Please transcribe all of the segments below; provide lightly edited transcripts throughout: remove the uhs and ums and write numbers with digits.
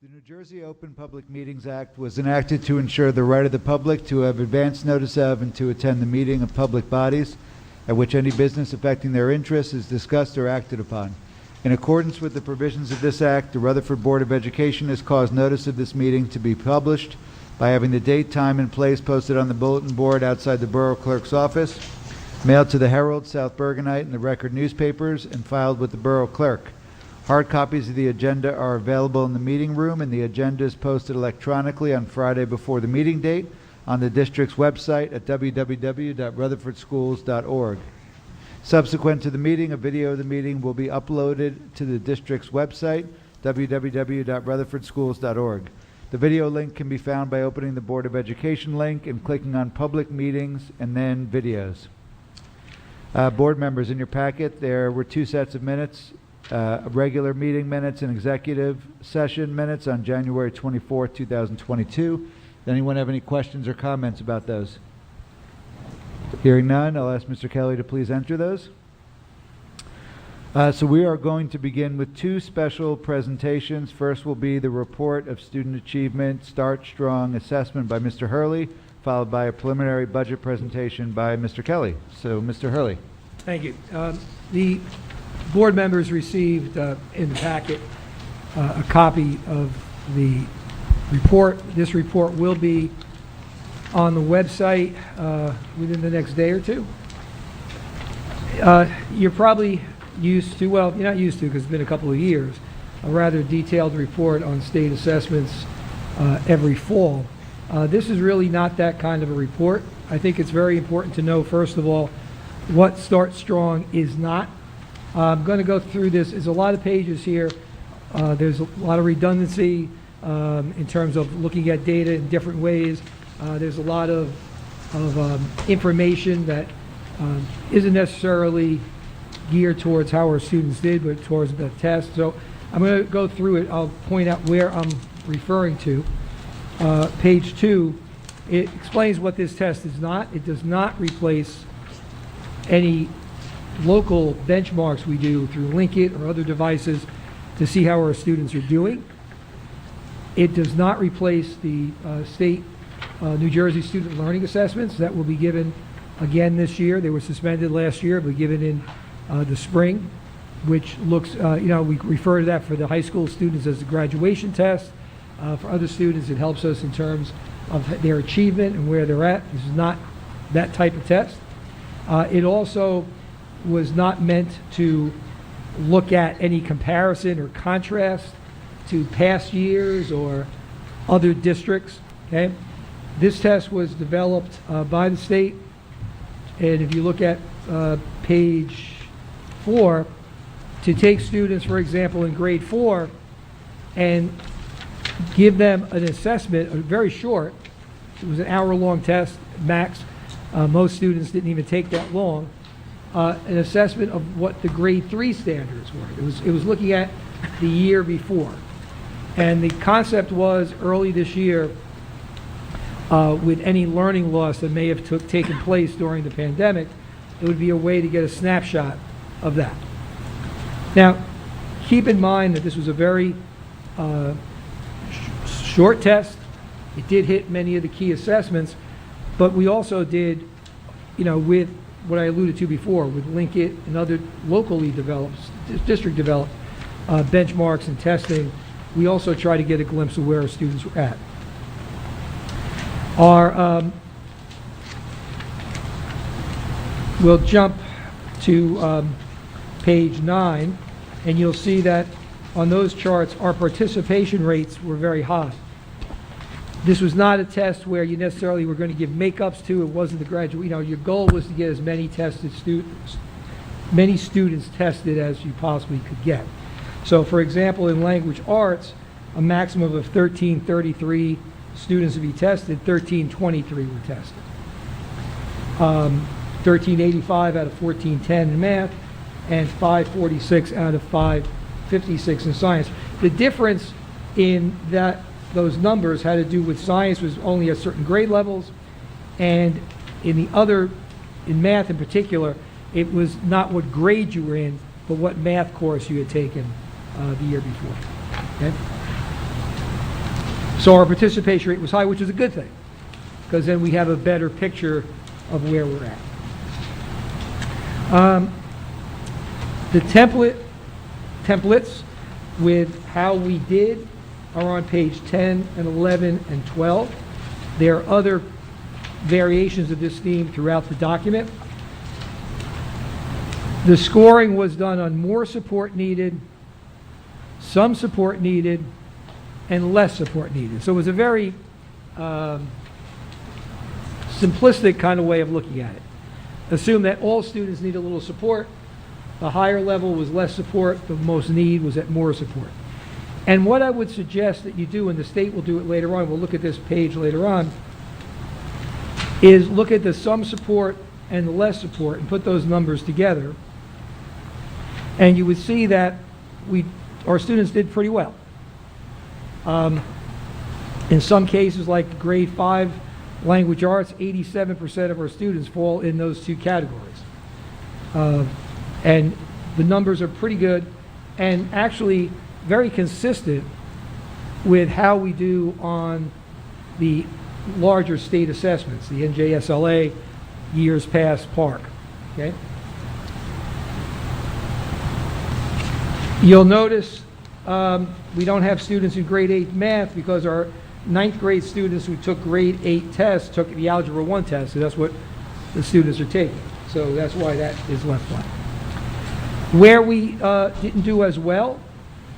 The New Jersey Open Public Meetings Act was enacted to ensure the right of the public to have advance notice of and to attend the meeting of public bodies at which any business affecting their interests is discussed or acted upon. In accordance with the provisions of this act, the Rutherford Board of Education has caused notice of this meeting to be published by having the date, time, and place posted on the bulletin board outside the Borough Clerk's office, mailed to the Herald, South Bergenite, and the Record newspapers, and filed with the Borough Clerk. Hard copies of the agenda are available in the meeting room, and the agenda is posted electronically on Friday before the meeting date on the district's website at www.rutherfordschools.org. Subsequent to the meeting, a video of the meeting will be uploaded to the district's website, www.rutherfordschools.org. The video link can be found by opening the Board of Education link and clicking on Public Meetings and then Videos. Board members, in your packet, there were two sets of minutes. Regular meeting minutes and executive session minutes on January 24th, 2022. Does anyone have any questions or comments about those? Hearing none, I'll ask Mr. Kelly to please enter those. So we are going to begin with two special presentations. First will be the report of student achievement, Start Strong assessment by Mr. Hurley, followed by a preliminary budget presentation by Mr. Kelly. So, Mr. Hurley. Thank you. The board members received in the packet a copy of the report. This report will be on the website within the next day or two. You're probably used to, well, you're not used to because it's been a couple of years, a rather detailed report on state assessments every fall. This is really not that kind of a report. I think it's very important to know, first of all, what Start Strong is not. I'm going to go through this. There's a lot of pages here. There's a lot of redundancy in terms of looking at data in different ways. There's a lot of information that isn't necessarily geared towards how our students did, but towards the test. So I'm going to go through it. I'll point out where I'm referring to. Page 2, it explains what this test is not. It does not replace any local benchmarks we do through Linkit or other devices to see how our students are doing. It does not replace the state New Jersey student learning assessments that will be given again this year. They were suspended last year, but given in the spring, which looks, we refer to that for the high school students as the graduation test. For other students, it helps us in terms of their achievement and where they're at. This is not that type of test. It also was not meant to look at any comparison or contrast to past years or other districts. Okay, this test was developed by the state, and if you look at page 4, to take students, for example, in grade 4 and give them an assessment, very short. It was an hour-long test max. Most students didn't even take that long. An assessment of what the grade 3 standards were. It was looking at the year before. And the concept was early this year, with any learning loss that may have taken place during the pandemic, it would be a way to get a snapshot of that. Now, keep in mind that this was a very short test. It did hit many of the key assessments, but we also did, with what I alluded to before, with Linkit and other locally developed, district developed benchmarks and testing, we also try to get a glimpse of where our students were at. We'll jump to page 9, and you'll see that on those charts, our participation rates were very high. This was not a test where you necessarily were going to give makeups to. It wasn't the graduate. Your goal was to get as many students tested as you possibly could get. So, for example, in language arts, a maximum of 1,333 students would be tested. 1,323 were tested. 1,385 out of 1,410 in math, and 546 out of 556 in science. The difference in those numbers had to do with science was only at certain grade levels, and in math in particular, it was not what grade you were in, but what math course you had taken the year before. Okay? So our participation rate was high, which is a good thing, because then we have a better picture of where we're at. The templates with how we did are on page 10 and 11 and 12. There are other variations of this theme throughout the document. The scoring was done on more support needed, some support needed, and less support needed. So it was a very simplistic kind of way of looking at it. Assume that all students need a little support. The higher level was less support. The most need was at more support. And what I would suggest that you do, and the state will do it later on, we'll look at this page later on, is look at the some support and the less support and put those numbers together. And you would see that our students did pretty well. In some cases, like grade 5 language arts, 87% of our students fall in those two categories. And the numbers are pretty good and actually very consistent with how we do on the larger state assessments, the NJSLA, years past PARC. Okay? You'll notice we don't have students in grade 8 math because our 9th grade students who took grade 8 tests took the Algebra 1 test, so that's what the students are taking. So that's why that is left blank. Where we didn't do as well,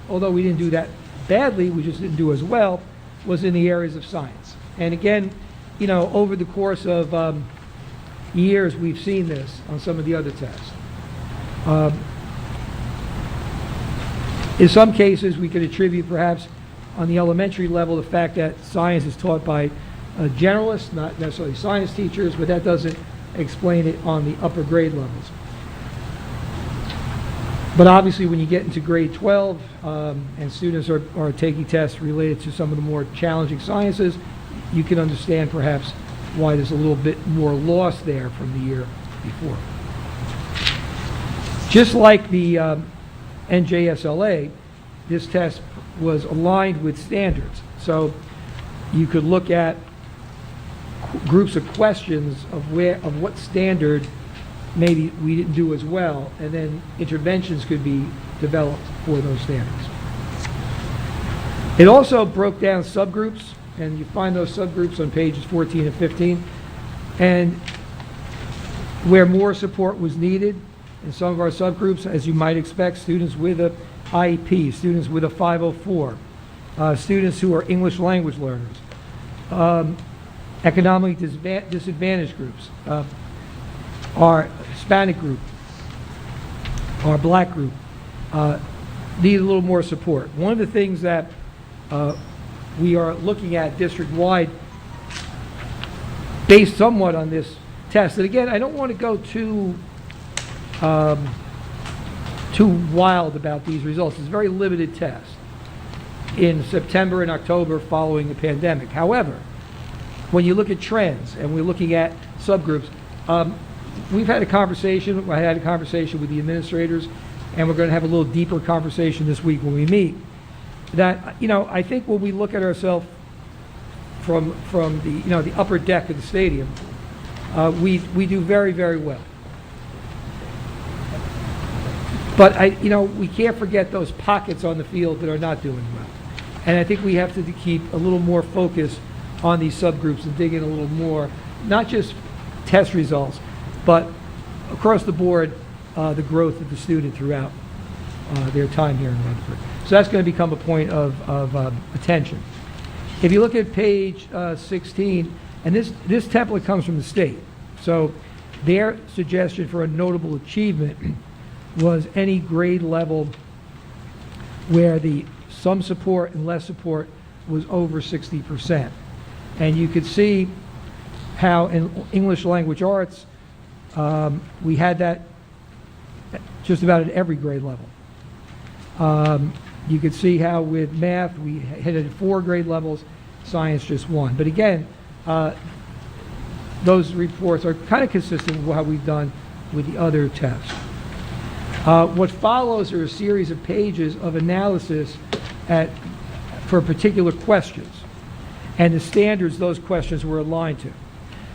although we didn't do that badly, we just didn't do as well, was in the areas of science. And again, you know, over the course of years, we've seen this on some of the other tests. In some cases, we could attribute perhaps on the elementary level the fact that science is taught by generalists, not necessarily science teachers, but that doesn't explain it on the upper grade levels. But obviously when you get into grade 12 and students are taking tests related to some of the more challenging sciences, you can understand perhaps why there's a little bit more loss there from the year before. Just like the NJSLA, this test was aligned with standards. So you could look at groups of questions of what standard maybe we didn't do as well, and then interventions could be developed for those standards. It also broke down subgroups, and you find those subgroups on pages 14 and 15, and where more support was needed in some of our subgroups, as you might expect, students with a IEP, students with a 504, students who are English language learners, economically disadvantaged groups, our Hispanic group, our black group, need a little more support. One of the things that we are looking at district-wide, based somewhat on this test, and again, I don't want to go too wild about these results. It's a very limited test in September and October following the pandemic. However, when you look at trends and we're looking at subgroups, we've had a conversation, I had a conversation with the administrators, and we're going to have a little deeper conversation this week when we meet, that, you know, I think when we look at ourselves from the, you know, the upper deck of the stadium, we do very, very well. But we can't forget those pockets on the field that are not doing well. And I think we have to keep a little more focus on these subgroups and dig in a little more, not just test results, but across the board, the growth of the student throughout their time here in Rutherford. So that's going to become a point of attention. If you look at page 16, and this template comes from the state, so their suggestion for a notable achievement was any grade level where the some support and less support was over 60%. And you could see how in English language arts, we had that just about at every grade level. You could see how with math, we hit it at 4 grade levels, science just 1. But again, those reports are kind of consistent with how we've done with the other tests. What follows are a series of pages of analysis for particular questions. and the standards those questions were aligned to.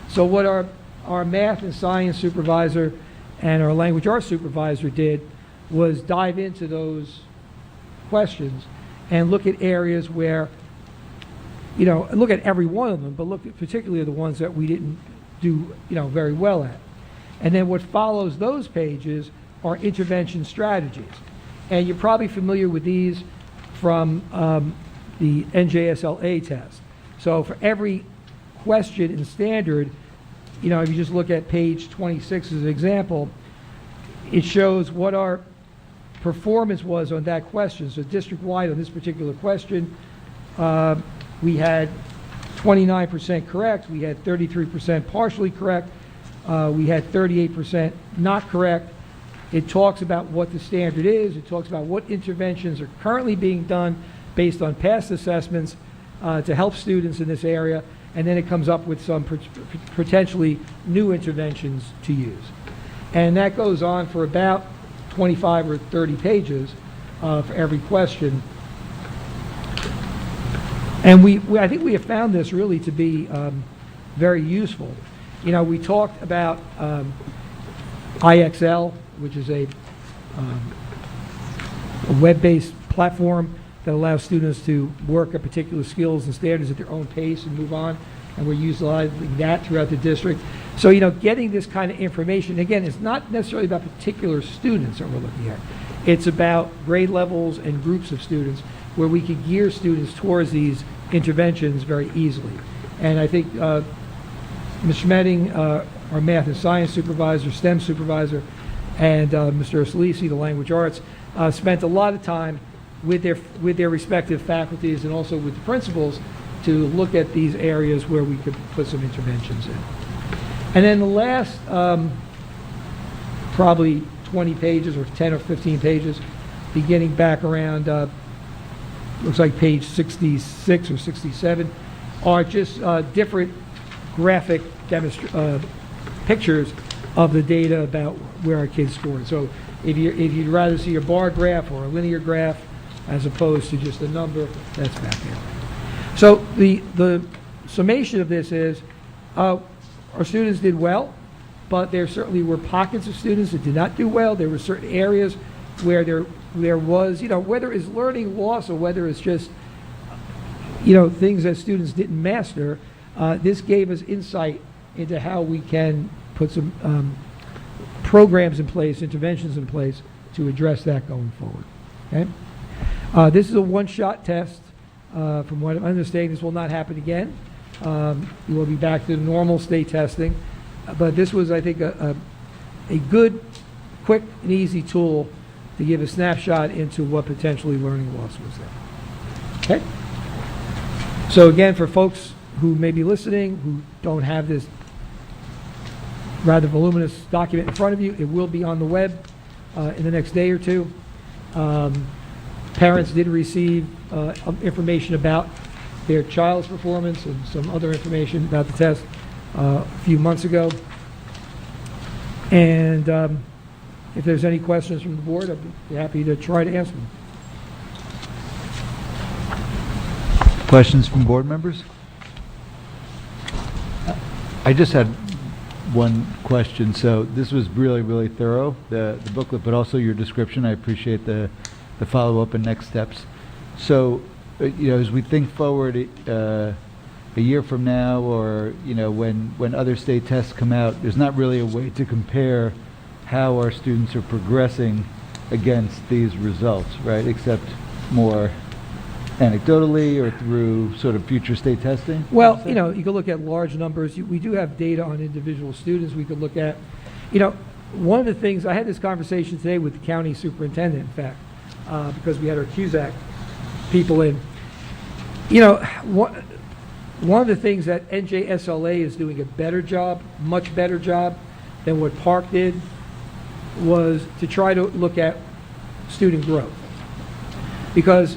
So what our math and science supervisor and our language arts supervisor did was dive into those questions and look at areas where, look at every one of them, but look at particularly the ones that we didn't do, very well at. And then what follows those pages are intervention strategies. And you're probably familiar with these from the NJSLA test. So for every question in standard, if you just look at page 26 as an example, it shows what our performance was on that question. So district-wide on this particular question, we had 29% correct, we had 33% partially correct, we had 38% not correct. It talks about what the standard is, it talks about what interventions are currently being done based on past assessments to help students in this area, and then it comes up with some potentially new interventions to use. And that goes on for about 25 or 30 pages for every question. And I think we have found this really to be very useful. We talked about IXL, which is a web-based platform that allows students to work at particular skills and standards at their own pace and move on, and we're utilizing that throughout the district. So, getting this kind of information, again, it's not necessarily about particular students that we're looking at. It's about grade levels and groups of students where we could gear students towards these interventions very easily. And I think Ms. Schmetting, our math and science supervisor, STEM supervisor, and Mr. Salisi, the language arts, spent a lot of time with their respective faculties and also with the principals to look at these areas where we could put some interventions in. And then the last probably 20 pages or 10 or 15 pages, beginning back around, looks like page 66 or 67, are just different graphic pictures of the data about where our kids scored. So if you'd rather see a bar graph or a linear graph as opposed to just a number, that's back there. So the summation of this is our students did well, but there certainly were pockets of students that did not do well. There were certain areas where there was, whether it's learning loss or whether it's just, things that students didn't master, this gave us insight into how we can put some programs in place, interventions in place to address that going forward. Okay? This is a one-shot test. From what I'm understanding, this will not happen again. We will be back to the normal state testing. But this was, I think, a good, quick, and easy tool to give a snapshot into what potentially learning loss was there. Okay? So again, for folks who may be listening, who don't have this rather voluminous document in front of you, it will be on the web in the next day or two. Parents did receive information about their child's performance and some other information about the test a few months ago. And if there's any questions from the board, I'd be happy to try to answer them. Questions from board members? I just had one question. So this was really, really thorough, the booklet, but also your description. I appreciate the follow-up and next steps. So, as we think forward a year from now, or when other state tests come out, there's not really a way to compare how our students are progressing against these results, right? Except more anecdotally or through sort of future state testing? Well, you could look at large numbers. We do have data on individual students. We could look at, one of the things, I had this conversation today with the county superintendent, in fact, because we had our CUSAC people in. One of the things that NJSLA is doing a better job, much better job than what Park did, was to try to look at student growth. Because,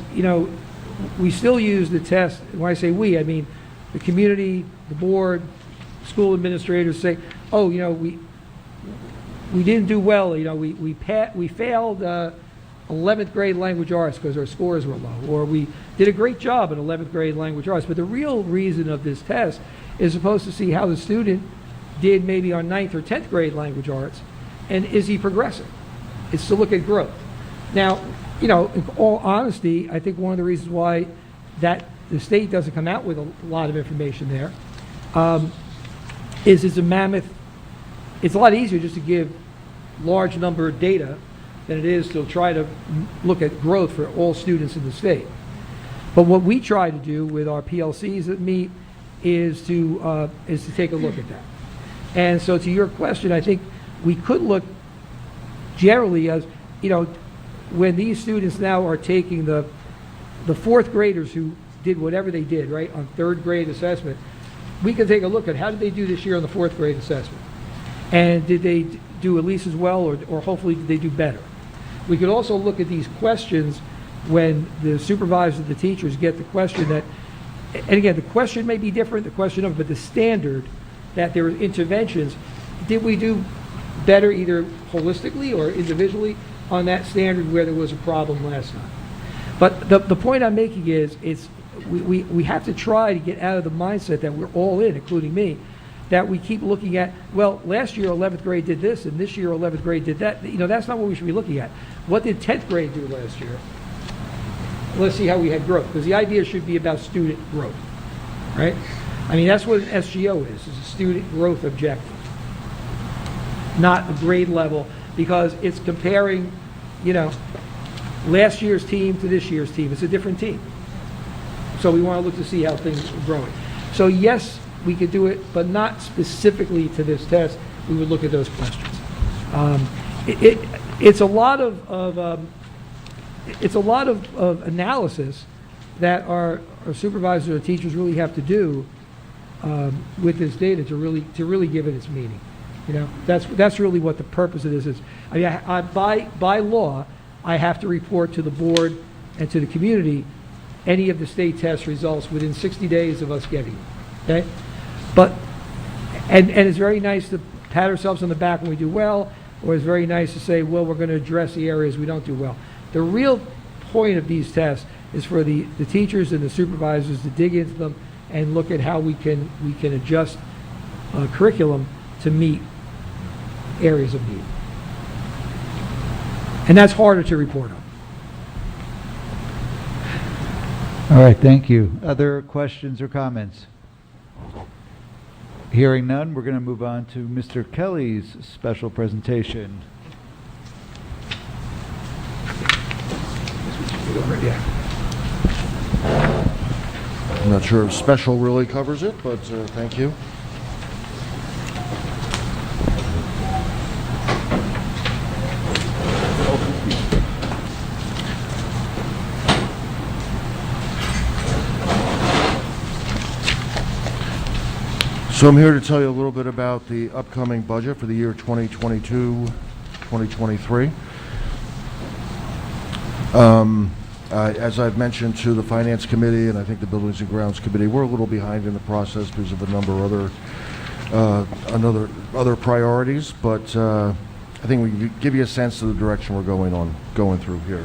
we still use the test. When I say we, I mean the community, the board, school administrators say, oh, we didn't do well. We failed 11th grade language arts because our scores were low, or we did a great job in 11th grade language arts. But the real reason of this test is supposed to see how the student did maybe on 9th or 10th grade language arts, and is he progressing? It's to look at growth. Now, you know, in all honesty, I think one of the reasons why that the state doesn't come out with a lot of information there is it's a mammoth. It's a lot easier just to give large number of data than it is to try to look at growth for all students in the state. But what we try to do with our PLCs that meet is to take a look at that. And so to your question, I think we could look generally as, you know, when these students now are taking the fourth graders who did whatever they did, right, on third grade assessment, we can take a look at how did they do this year on the fourth grade assessment. And did they do at least as well, or hopefully did they do better? We could also look at these questions when the supervisors, the teachers get the question that, and again, the question may be different, the question of, but the standard that there are interventions, did we do better either holistically or individually on that standard where there was a problem last time? But the point I'm making is we have to try to get out of the mindset that we're all in, including me, that we keep looking at, well, last year 11th grade did this and this year 11th grade did that. You know, that's not what we should be looking at. What did 10th grade do last year? Let's see how we had growth, because the idea should be about student growth, right? I mean, that's what an SGO is a student growth objective, not a grade level, because it's comparing, you know, last year's team to this year's team. It's a different team. So we want to look to see how things are growing. So yes, we could do it, but not specifically to this test. We would look at those questions. It's a lot of analysis that our supervisors or teachers really have to do with this data to really give it its meaning. You know, that's really what the purpose of this is. I mean, by law, I have to report to the board and to the community any of the state test results within 60 days of us getting them. Okay, but and it's very nice to pat ourselves on the back when we do well, or it's very nice to say, well, we're going to address the areas we don't do well. The real point of these tests is for the teachers and the supervisors to dig into them and look at how we can adjust curriculum to meet areas of need. And that's harder to report on. All right, thank you. Other questions or comments? Hearing none, we're going to move on to Mr. Kelly's special presentation. I'm not sure if special really covers it, but thank you. So I'm here to tell you a little bit about the upcoming budget for the year 2022-2023. As I've mentioned to the Finance Committee and I think the Buildings and Grounds Committee, we're a little behind in the process because of a number of other priorities, but I think we can give you a sense of the direction we're going through here.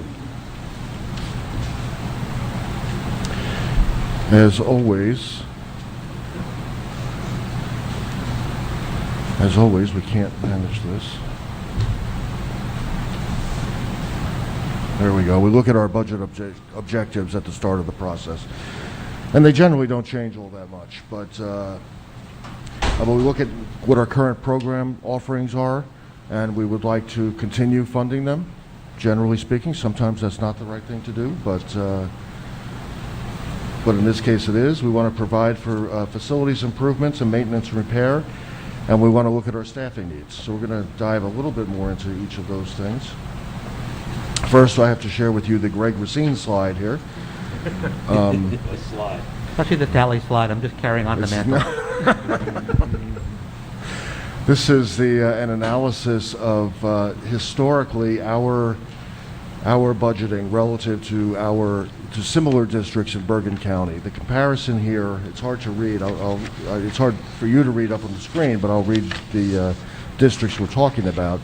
As always, we can't manage this. There we go. We look at our budget objectives at the start of the process. And they generally don't change all that much. But we look at what our current program offerings are, and we would like to continue funding them, generally speaking. Sometimes that's not the right thing to do, but in this case it is. We want to provide for facilities improvements and maintenance and repair, and we want to look at our staffing needs. So we're going to dive a little bit more into each of those things. First, I have to share with you the Greg Racine slide here. Slide. Especially the tally slide. I'm just carrying on the mantle. This is an analysis of historically our budgeting relative to similar districts in Bergen County. The comparison here, it's hard to read. It's hard for you to read up on the screen, but I'll read the districts we're talking about.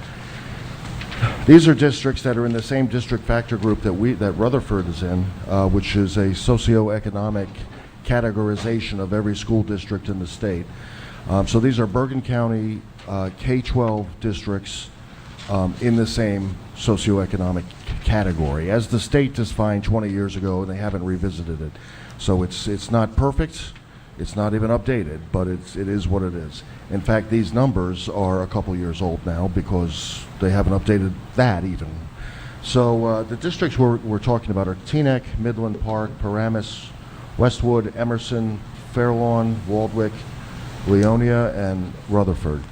These are districts that are in the same district factor group that Rutherford is in, which is a socioeconomic categorization of every school district in the state. So these are Bergen County K-12 districts in the same socioeconomic category, as the state defined 20 years ago, and they haven't revisited it. So it's not perfect, it's not even updated, but it is what it is. In fact, these numbers are a couple years old now because they haven't updated that even. So the districts we're talking about are Teaneck, Midland Park, Paramus, Westwood, Emerson, Fairlawn, Waldwick, Leonia, and Rutherford.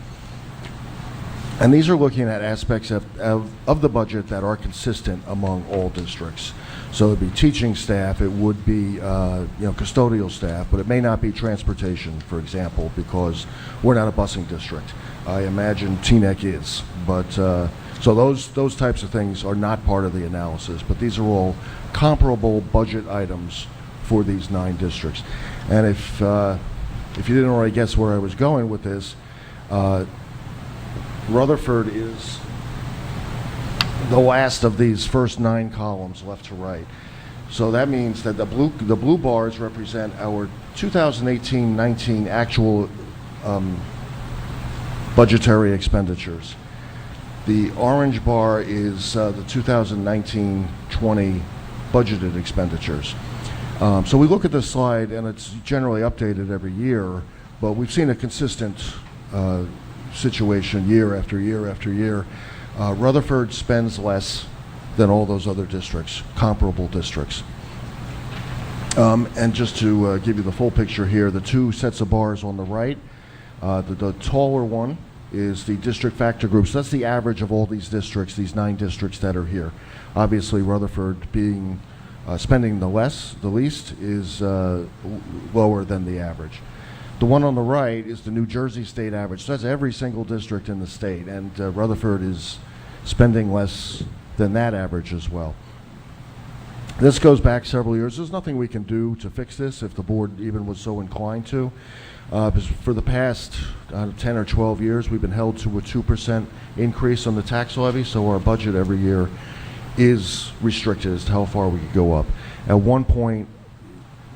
And these are looking at aspects of the budget that are consistent among all districts. So it would be teaching staff, it would be custodial staff, but it may not be transportation, for example, because we're not a busing district. I imagine Teaneck is, but so those types of things are not part of the analysis. But these are all comparable budget items for these 9 districts. And if you didn't already guess where I was going with this, Rutherford is the last of these first 9 columns, left to right. So that means that the blue bars represent our 2018-19 actual budgetary expenditures. The orange bar is the 2019-20 budgeted expenditures. So we look at this slide, and it's generally updated every year, but we've seen a consistent situation year after year after year. Rutherford spends less than all those other districts, comparable districts. And just to give you the full picture here, the 2 sets of bars on the right, the taller one is the district factor groups. That's the average of all these districts, these 9 districts that are here. Obviously, Rutherford being spending the least is lower than the average. The one on the right is the New Jersey state average. So that's every single district in the state, and Rutherford is spending less than that average as well. This goes back several years. There's nothing we can do to fix this if the board even was so inclined to. Because for the past 10 or 12 years, we've been held to a 2% increase on the tax levy, so our budget every year is restricted as to how far we could go up. At one point,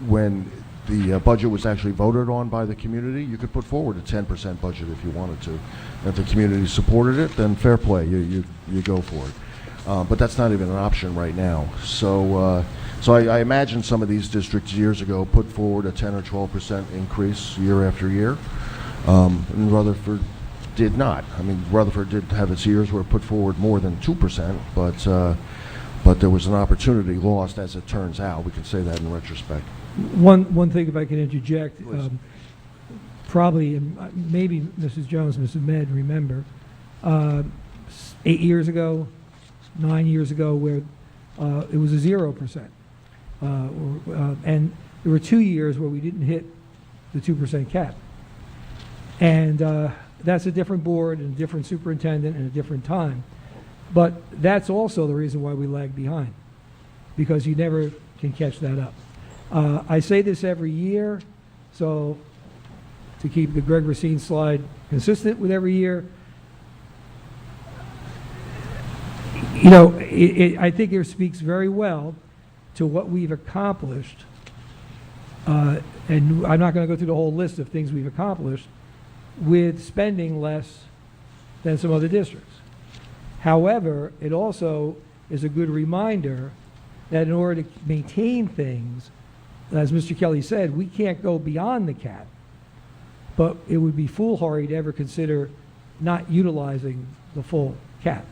when the budget was actually voted on by the community, you could put forward a 10% budget if you wanted to. If the community supported it, then fair play, you go for it. But that's not even an option right now. So I imagine some of these districts years ago put forward a 10 or 12% increase year after year, and Rutherford did not. I mean, Rutherford did have its years where it put forward more than 2%, but there was an opportunity lost, as it turns out. We can say that in retrospect. One thing, if I can interject, probably, maybe Mrs. Jones, Mrs. Med remember, 8 years ago, 9 years ago, where it was a 0%. And there were 2 years where we didn't hit the 2% cap. And that's a different board and a different superintendent and a different time. But that's also the reason why we lag behind, because you never can catch that up. I say this every year, so to keep the Greg Racine slide consistent with every year, you know, I think it speaks very well to what we've accomplished, and I'm not going to go through the whole list of things we've accomplished with spending less than some other districts. However, it also is a good reminder that in order to maintain things, as Mr. Kelly said, we can't go beyond the cap, but it would be foolhardy to ever consider not utilizing the full cap.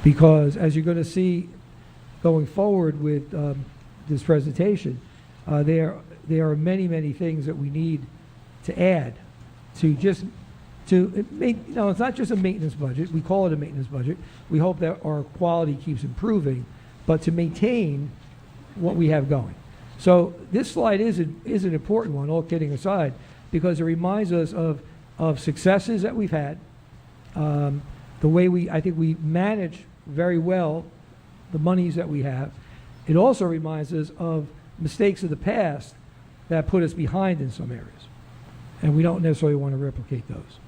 Because as you're going to see going forward with this presentation, there are many, many things that we need to add to just it's not just a maintenance budget. We call it a maintenance budget. We hope that our quality keeps improving, but to maintain what we have going. So this slide is an important one, all kidding aside, because it reminds us of successes that we've had, the way I think we manage very well the monies that we have. It also reminds us of mistakes of the past that put us behind in some areas, and we don't necessarily want to replicate those.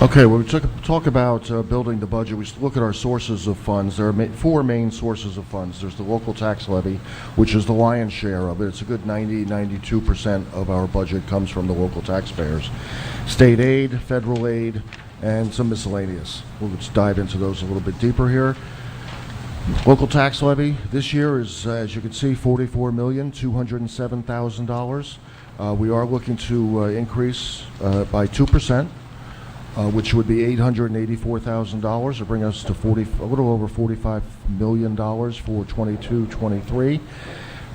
Okay, when we talk about building the budget, we look at our sources of funds. There are four main sources of funds. There's the local tax levy, which is the lion's share of it. It's a good 92% of our budget comes from the local taxpayers. State aid, federal aid, and some miscellaneous. We'll just dive into those a little bit deeper here. Local tax levy this year is, as you can see, $44,207,000. We are looking to increase by 2%. Which would be $884,000, or bring us to a little over $45 million for 22-23.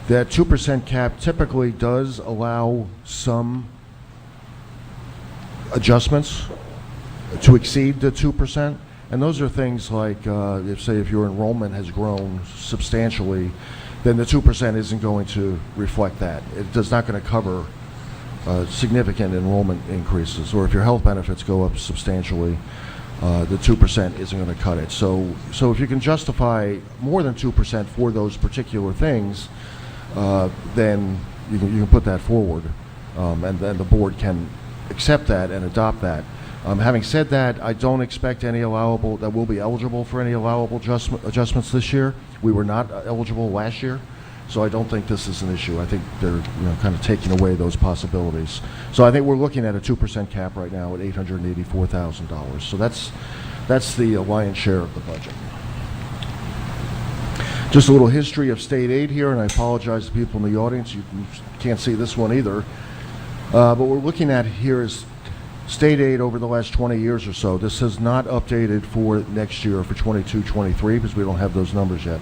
That 2% cap typically does allow some adjustments to exceed the 2%, and those are things like, if your enrollment has grown substantially, then the 2% isn't going to reflect that. It's not going to cover significant enrollment increases, or if your health benefits go up substantially, the 2% isn't going to cut it. So if you can justify more than 2% for those particular things, then you can put that forward, and then the board can accept that and adopt that. Having said that, I don't expect that we'll be eligible for any allowable adjustments this year. We were not eligible last year. So I don't think this is an issue. I think they're kind of taking away those possibilities. So I think we're looking at a 2% cap right now at $884,000. So that's the lion's share of the budget. Just a little history of state aid here, and I apologize to people in the audience. You can't see this one either. But what we're looking at here is state aid over the last 20 years or so. This is not updated for next year, for 22-23, because we don't have those numbers yet.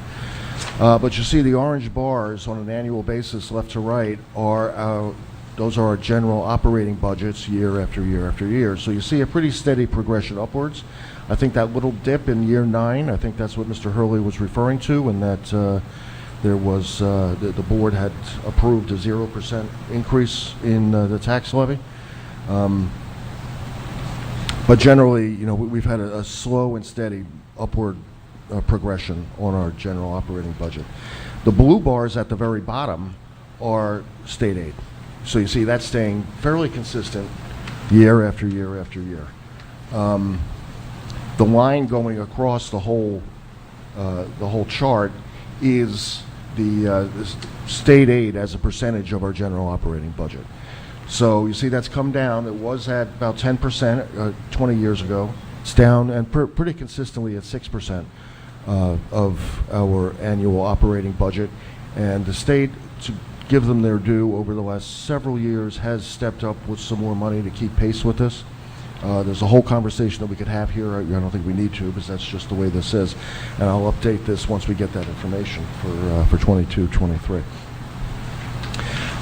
But you see the orange bars on an annual basis, left to right, those are our general operating budgets year after year after year. So you see a pretty steady progression upwards. I think that little dip in year 9, I think that's what Mr. Hurley was referring to, and that there was the board had approved a 0% increase in the tax levy. But generally, we've had a slow and steady upward progression on our general operating budget. The blue bars at the very bottom are state aid. So you see that's staying fairly consistent year after year after year. The line going across the whole chart is the state aid as a percentage of our general operating budget. So you see that's come down. It was at about 10% 20 years ago. It's down and pretty consistently at 6%. Of our annual operating budget, and the state, to give them their due, over the last several years has stepped up with some more money to keep pace with this. There's a whole conversation that we could have here. I don't think we need to, because that's just the way this is, and I'll update this once we get that information for 22-23.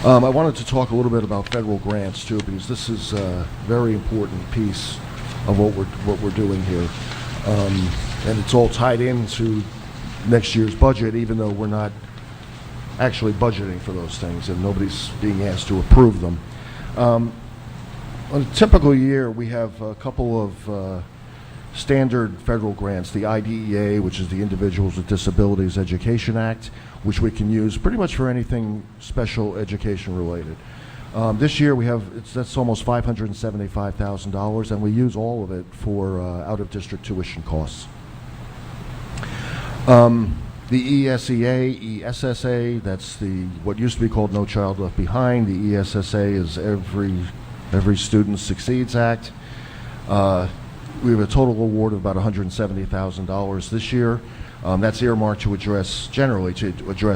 I wanted to talk a little bit about federal grants too, because this is a very important piece of what we're doing here. And it's all tied into next year's budget, even though we're not actually budgeting for those things and nobody's being asked to approve them. On a typical year, we have a couple of standard federal grants, the IDEA, which is the Individuals with Disabilities Education Act, which we can use pretty much for anything special education related. This year that's almost $575,000, and we use all of it for out-of-district tuition costs. The ESEA, ESSA, that's what used to be called No Child Left Behind. The ESSA is Every Student Succeeds Act. We have a total award of about $170,000 this year. That's earmarked to address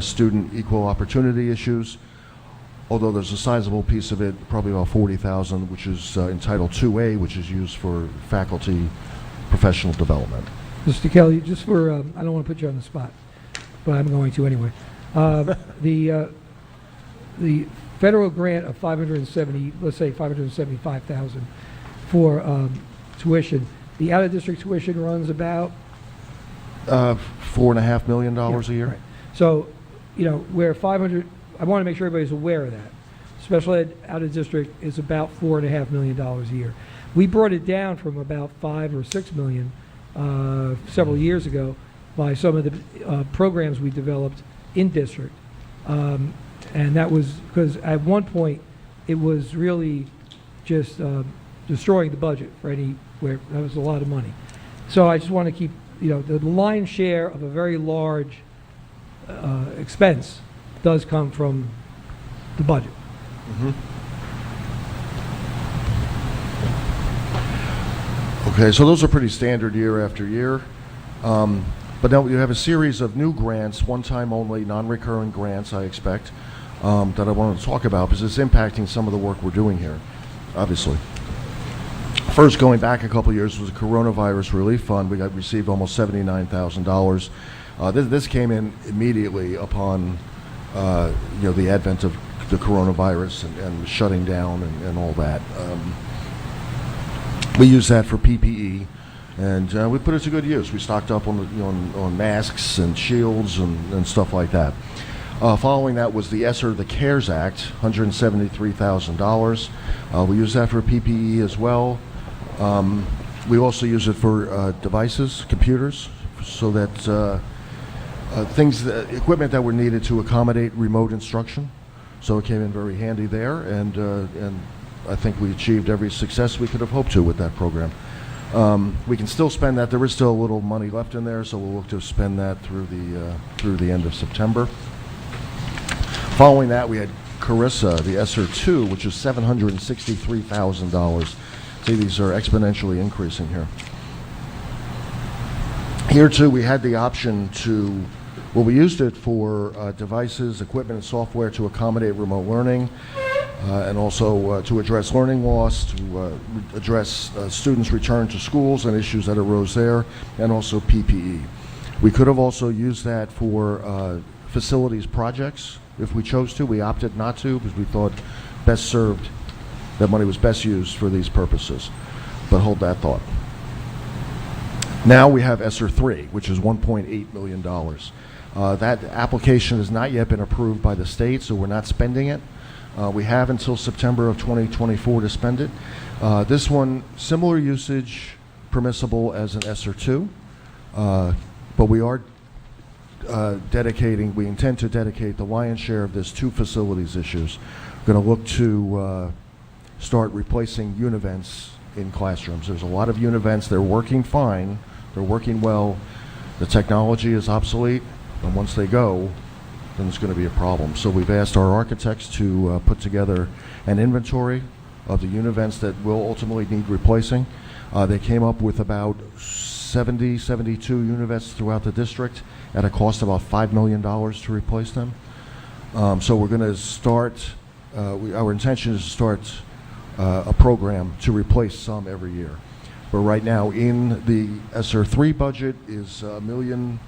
student equal opportunity issues. Although there's a sizable piece of it, probably about $40,000, which is entitled 2A, which is used for faculty professional development. Mr. Kelly, just for, I don't want to put you on the spot, but I'm going to anyway. The federal grant of $575,000 for tuition, the out-of-district tuition runs about? $4.5 million a year. Right. So, where 500, I want to make sure everybody's aware of that. Special ed out-of-district is about $4.5 million a year. We brought it down from about $5 or $6 million several years ago by some of the programs we developed in district. And that was because at one point it was really just destroying the budget for anywhere. That was a lot of money. So I just want to keep, the lion's share of a very large expense does come from the budget. Okay, so those are pretty standard year after year. But now you have a series of new grants, one-time only, non-recurring grants, I expect, that I wanted to talk about because it's impacting some of the work we're doing here, obviously. First, going back a couple of years, was the Coronavirus Relief Fund. We received almost $79,000. This came in immediately upon the advent of the coronavirus and shutting down and all that. We use that for PPE, and we put it to good use. We stocked up on masks and shields and stuff like that. Following that was the ESSER, the CARES Act, $173,000. We use that for PPE as well. We also use it for devices, computers, so that equipment that were needed to accommodate remote instruction. So it came in very handy there, and I think we achieved every success we could have hoped to with that program. We can still spend that. There is still a little money left in there, so we'll look to spend that through the end of September. Following that, we had Carissa, the ESSER 2, which is $763,000. See, these are exponentially increasing here. Here, too, we had the option we used it for devices, equipment, and software to accommodate remote learning, and also to address learning loss, to address students' return to schools and issues that arose there, and also PPE. We could have also used that for facilities projects if we chose to. We opted not to because we thought that money was best used for these purposes. But hold that thought. Now we have ESSER 3, which is $1.8 million. That application has not yet been approved by the state, so we're not spending it. We have until September of 2024 to spend it. This one, similar usage permissible as an ESSER 2, but we are we intend to dedicate the lion's share of this to facilities issues. We're going to look to start replacing univents in classrooms. There's a lot of univents. They're working fine. They're working well. The technology is obsolete, and once they go, then it's going to be a problem. So we've asked our architects to put together an inventory of the univents that will ultimately need replacing. They came up with about 72 univents throughout the district at a cost of about $5 million to replace them. So we're going to start, our intention is to start a program to replace some every year. But right now in the ESSER 3 budget is $1.1 million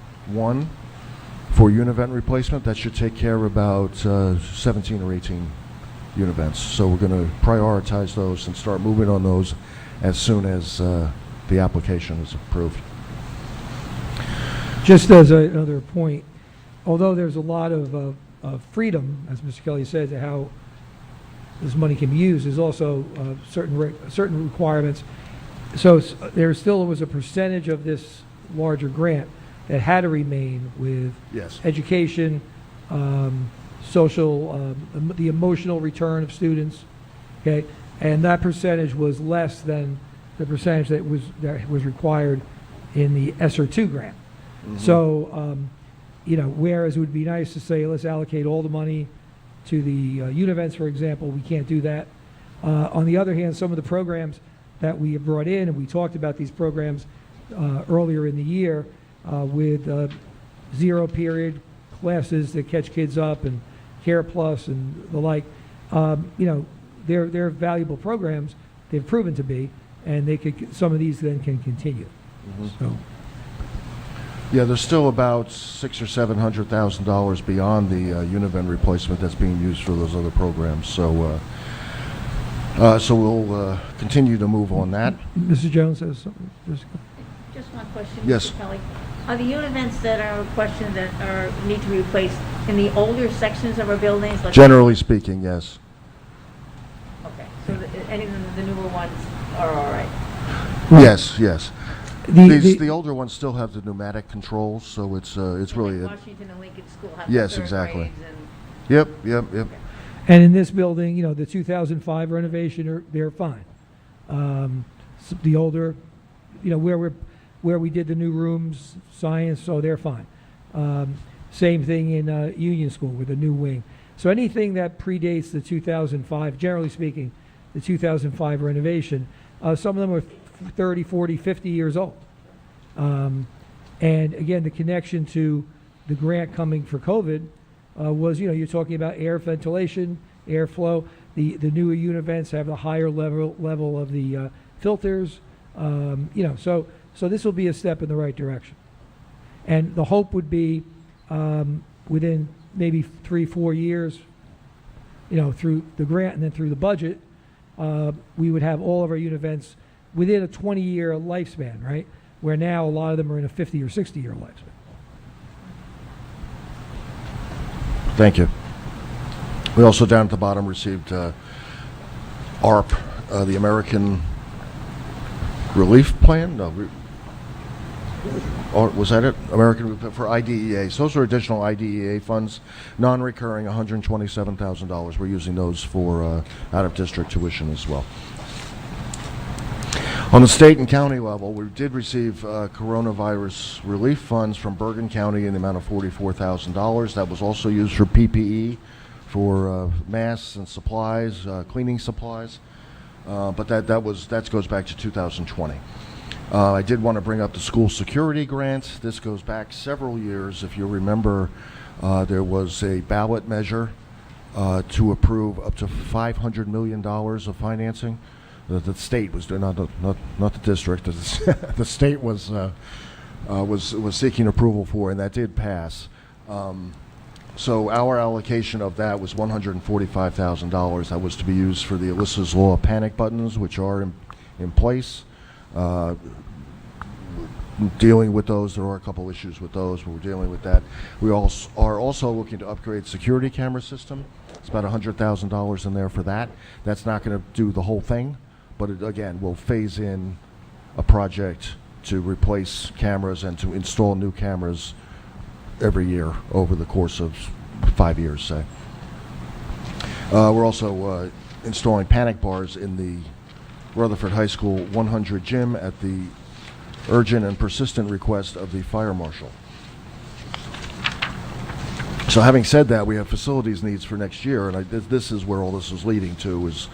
for univent replacement. That should take care of about 17 or 18 univents. So we're going to prioritize those and start moving on those as soon as the application is approved. Just as another point, although there's a lot of freedom, as Mr. Kelly said, to how this money can be used, there's also certain requirements. So there still was a percentage of this larger grant that had to remain with education, social, the emotional return of students, okay, and that percentage was less than the percentage that was required in the ESSER 2 grant. Mm-hmm. So, whereas it would be nice to say, let's allocate all the money to the univents, for example, we can't do that. On the other hand, some of the programs that we have brought in, and we talked about these programs earlier in the year with zero period classes that catch kids up and Care Plus and the like, they're valuable programs. They've proven to be, and some of these then can continue. Mm-hmm. So. Yeah, there's still about $600,000 or $700,000 beyond the univent replacement that's being used for those other programs. So, so we'll continue to move on that. Mrs. Jones has something. Just one question, Yes. Mr. Kelly. Are the univents that are questioned that need to be replaced in the older sections of our buildings? Like Generally speaking, yes. Okay, so any of the newer ones are all right? Yes, yes. The The older ones still have the pneumatic controls, so it's really Like Washington and Lincoln School have Yes, third exactly. grades and Yep. And in this building, the 2005 renovation, they're fine. The older, where we did the new rooms, science, so they're fine. Same thing in Union School with the new wing. So anything that predates the 2005, generally speaking, the 2005 renovation, some of them are 30, 40, 50 years old. And again, the connection to the grant coming for COVID was, you're talking about air ventilation, airflow. The newer univents have the higher level of the filters. So this will be a step in the right direction. And the hope would be within maybe 3-4 years, through the grant and then through the budget, we would have all of our univents within a 20-year lifespan, right? Where now a lot of them are in a 50 or 60-year lifespan. Thank you. We also down at the bottom received ARP, the American Relief Plan? No, or was that it? American for IDEA. So those are additional IDEA funds, non-recurring, $127,000. We're using those for out-of-district tuition as well. On the state and county level, we did receive coronavirus relief funds from Bergen County in the amount of $44,000. That was also used for PPE, for masks and supplies, cleaning supplies. But that goes back to 2020. I did want to bring up the school security grant. This goes back several years. If you remember, there was a ballot measure to approve up to $500 million of financing. The state was doing, not the district. The state was seeking approval for, and that did pass. So our allocation of that was $145,000. That was to be used for the Alyssa's Law panic buttons, which are in place. Dealing with those, there are a couple issues with those, but we're dealing with that. We are also looking to upgrade security camera system. It's about $100,000 in there for that. That's not going to do the whole thing, but it, again, will phase in a project to replace cameras and to install new cameras every year over the course of 5 years, say. We're also installing panic bars in the Rutherford High School 100 gym at the urgent and persistent request of the fire marshal. So having said that, we have facilities needs for next year, and this is where all this is leading to is,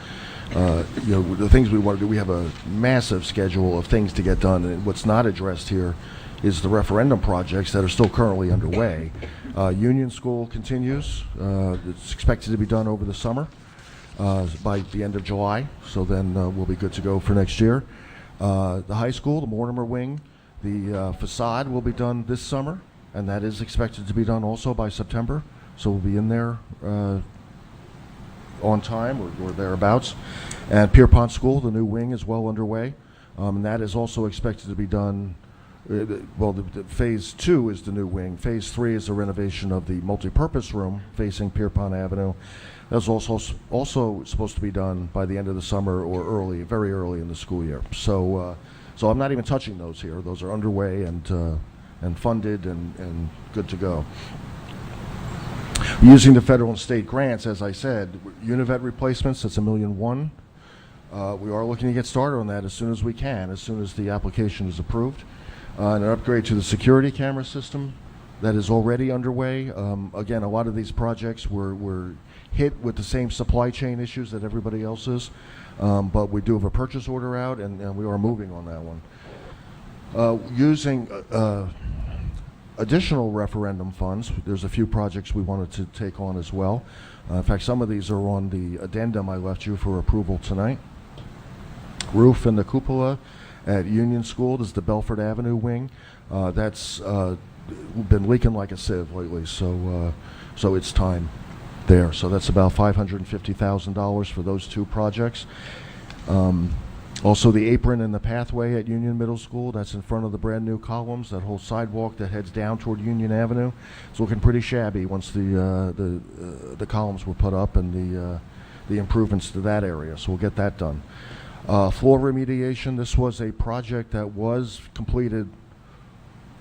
the things we want to do. We have a massive schedule of things to get done, and what's not addressed here is the referendum projects that are still currently underway. Union School continues. It's expected to be done over the summer, by the end of July, so then we'll be good to go for next year. The high school, the Mortimer Wing, the facade will be done this summer, and that is expected to be done also by September, so we'll be in there on time or thereabouts. And Pierpont School, the new wing, is well underway, and that is also expected to be done. The phase 2 is the new wing. Phase 3 is the renovation of the multipurpose room facing Pierpont Avenue. That's also supposed to be done by the end of the summer or very early in the school year. So I'm not even touching those here. Those are underway and funded and good to go. Using the federal and state grants, as I said, Univet replacements, that's $1.1 million. We are looking to get started on that as soon as we can, as soon as the application is approved. And an upgrade to the security camera system that is already underway. Again, a lot of these projects were hit with the same supply chain issues that everybody else is, but we do have a purchase order out, and we are moving on that one. Using additional referendum funds, there's a few projects we wanted to take on as well. In fact, some of these are on the addendum I left you for approval tonight. Roof and the cupola at Union School. This is the Belford Avenue wing. That's been leaking like a sieve lately, so it's time there. So that's about $550,000 for those two projects. Also, the apron and the pathway at Union Middle School, that's in front of the brand new columns, that whole sidewalk that heads down toward Union Avenue. It's looking pretty shabby once the columns were put up and the improvements to that area, so we'll get that done. Floor remediation, this was a project that was completed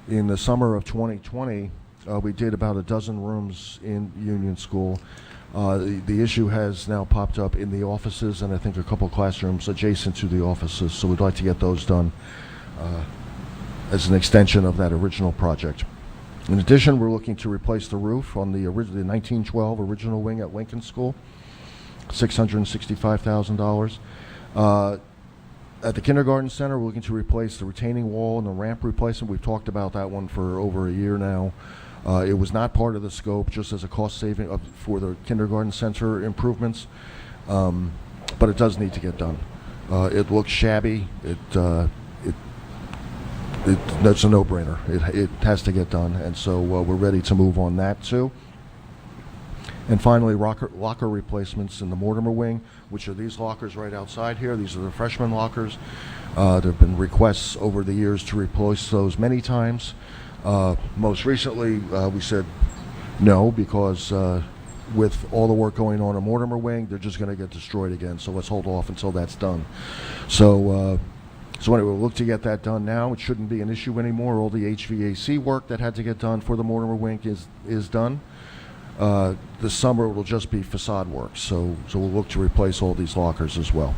in the summer of 2020 We did about a dozen rooms in Union School. The issue has now popped up in the offices and I think a couple classrooms adjacent to the offices, so we'd like to get those done as an extension of that original project. In addition, we're looking to replace the roof on the 1912 original wing at Lincoln School, $665,000. At the kindergarten center, we're looking to replace the retaining wall and the ramp replacement. We've talked about that one for over a year now. It was not part of the scope, just as a cost saving for the kindergarten center improvements, but it does need to get done. It looks shabby. That's a no-brainer. It has to get done, and so we're ready to move on that too. And finally, locker replacements in the Mortimer wing, which are these lockers right outside here. These are the freshman lockers. There have been requests over the years to replace those many times. Most recently, we said no because with all the work going on in Mortimer wing, they're just going to get destroyed again. So let's hold off until that's done. So anyway, we'll look to get that done now. It shouldn't be an issue anymore. All the HVAC work that had to get done for the Mortimer wing is done. This summer it will just be facade work. So we'll look to replace all these lockers as well.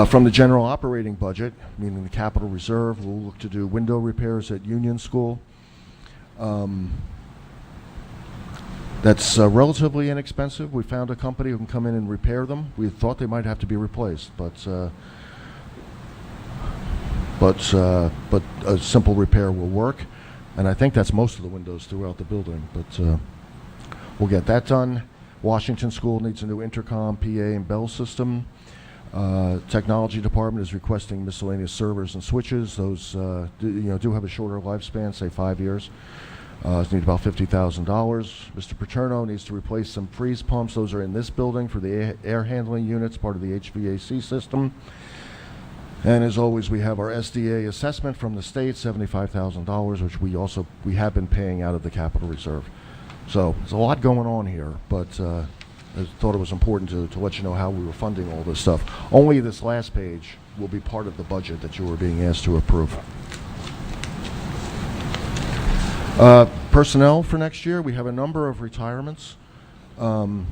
From the general operating budget, meaning the capital reserve, we'll look to do window repairs at Union School. That's relatively inexpensive. We found a company who can come in and repair them. We thought they might have to be replaced, but a simple repair will work. And I think that's most of the windows throughout the building, but we'll get that done. Washington School needs a new intercom, PA, and bell system. Technology department is requesting miscellaneous servers and switches. Those do have a shorter lifespan, say 5 years. Need about $50,000. Mr. Paterno needs to replace some freeze pumps. Those are in this building for the air handling units, part of the HVAC system. And as always, we have our SDA assessment from the state, $75,000, which we have been paying out of the capital reserve. So there's a lot going on here, but I thought it was important to let you know how we were funding all this stuff. Only this last page will be part of the budget that you were being asked to approve. Personnel for next year, we have a number of retirements. I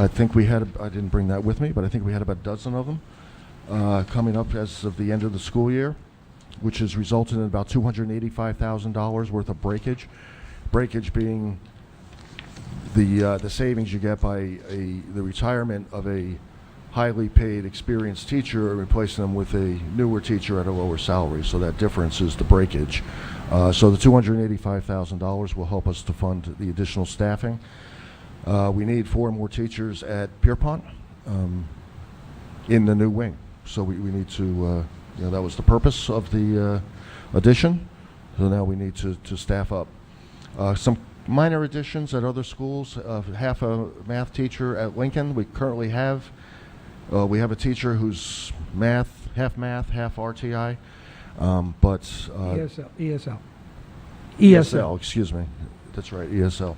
think I didn't bring that with me, but I think we had about a dozen of them coming up as of the end of the school year, which has resulted in about $285,000 worth of breakage. Breakage being the savings you get by the retirement of a highly paid, experienced teacher and replacing them with a newer teacher at a lower salary. So that difference is the breakage. So the $285,000 will help us to fund the additional staffing. We need 4 more teachers at Pierpont in the new wing. So we need to, that was the purpose of the addition. So now we need to staff up. Some minor additions at other schools, half a math teacher at Lincoln. We currently have, we have a teacher who's half math, half RTI. But ESL, excuse me. That's right, ESL.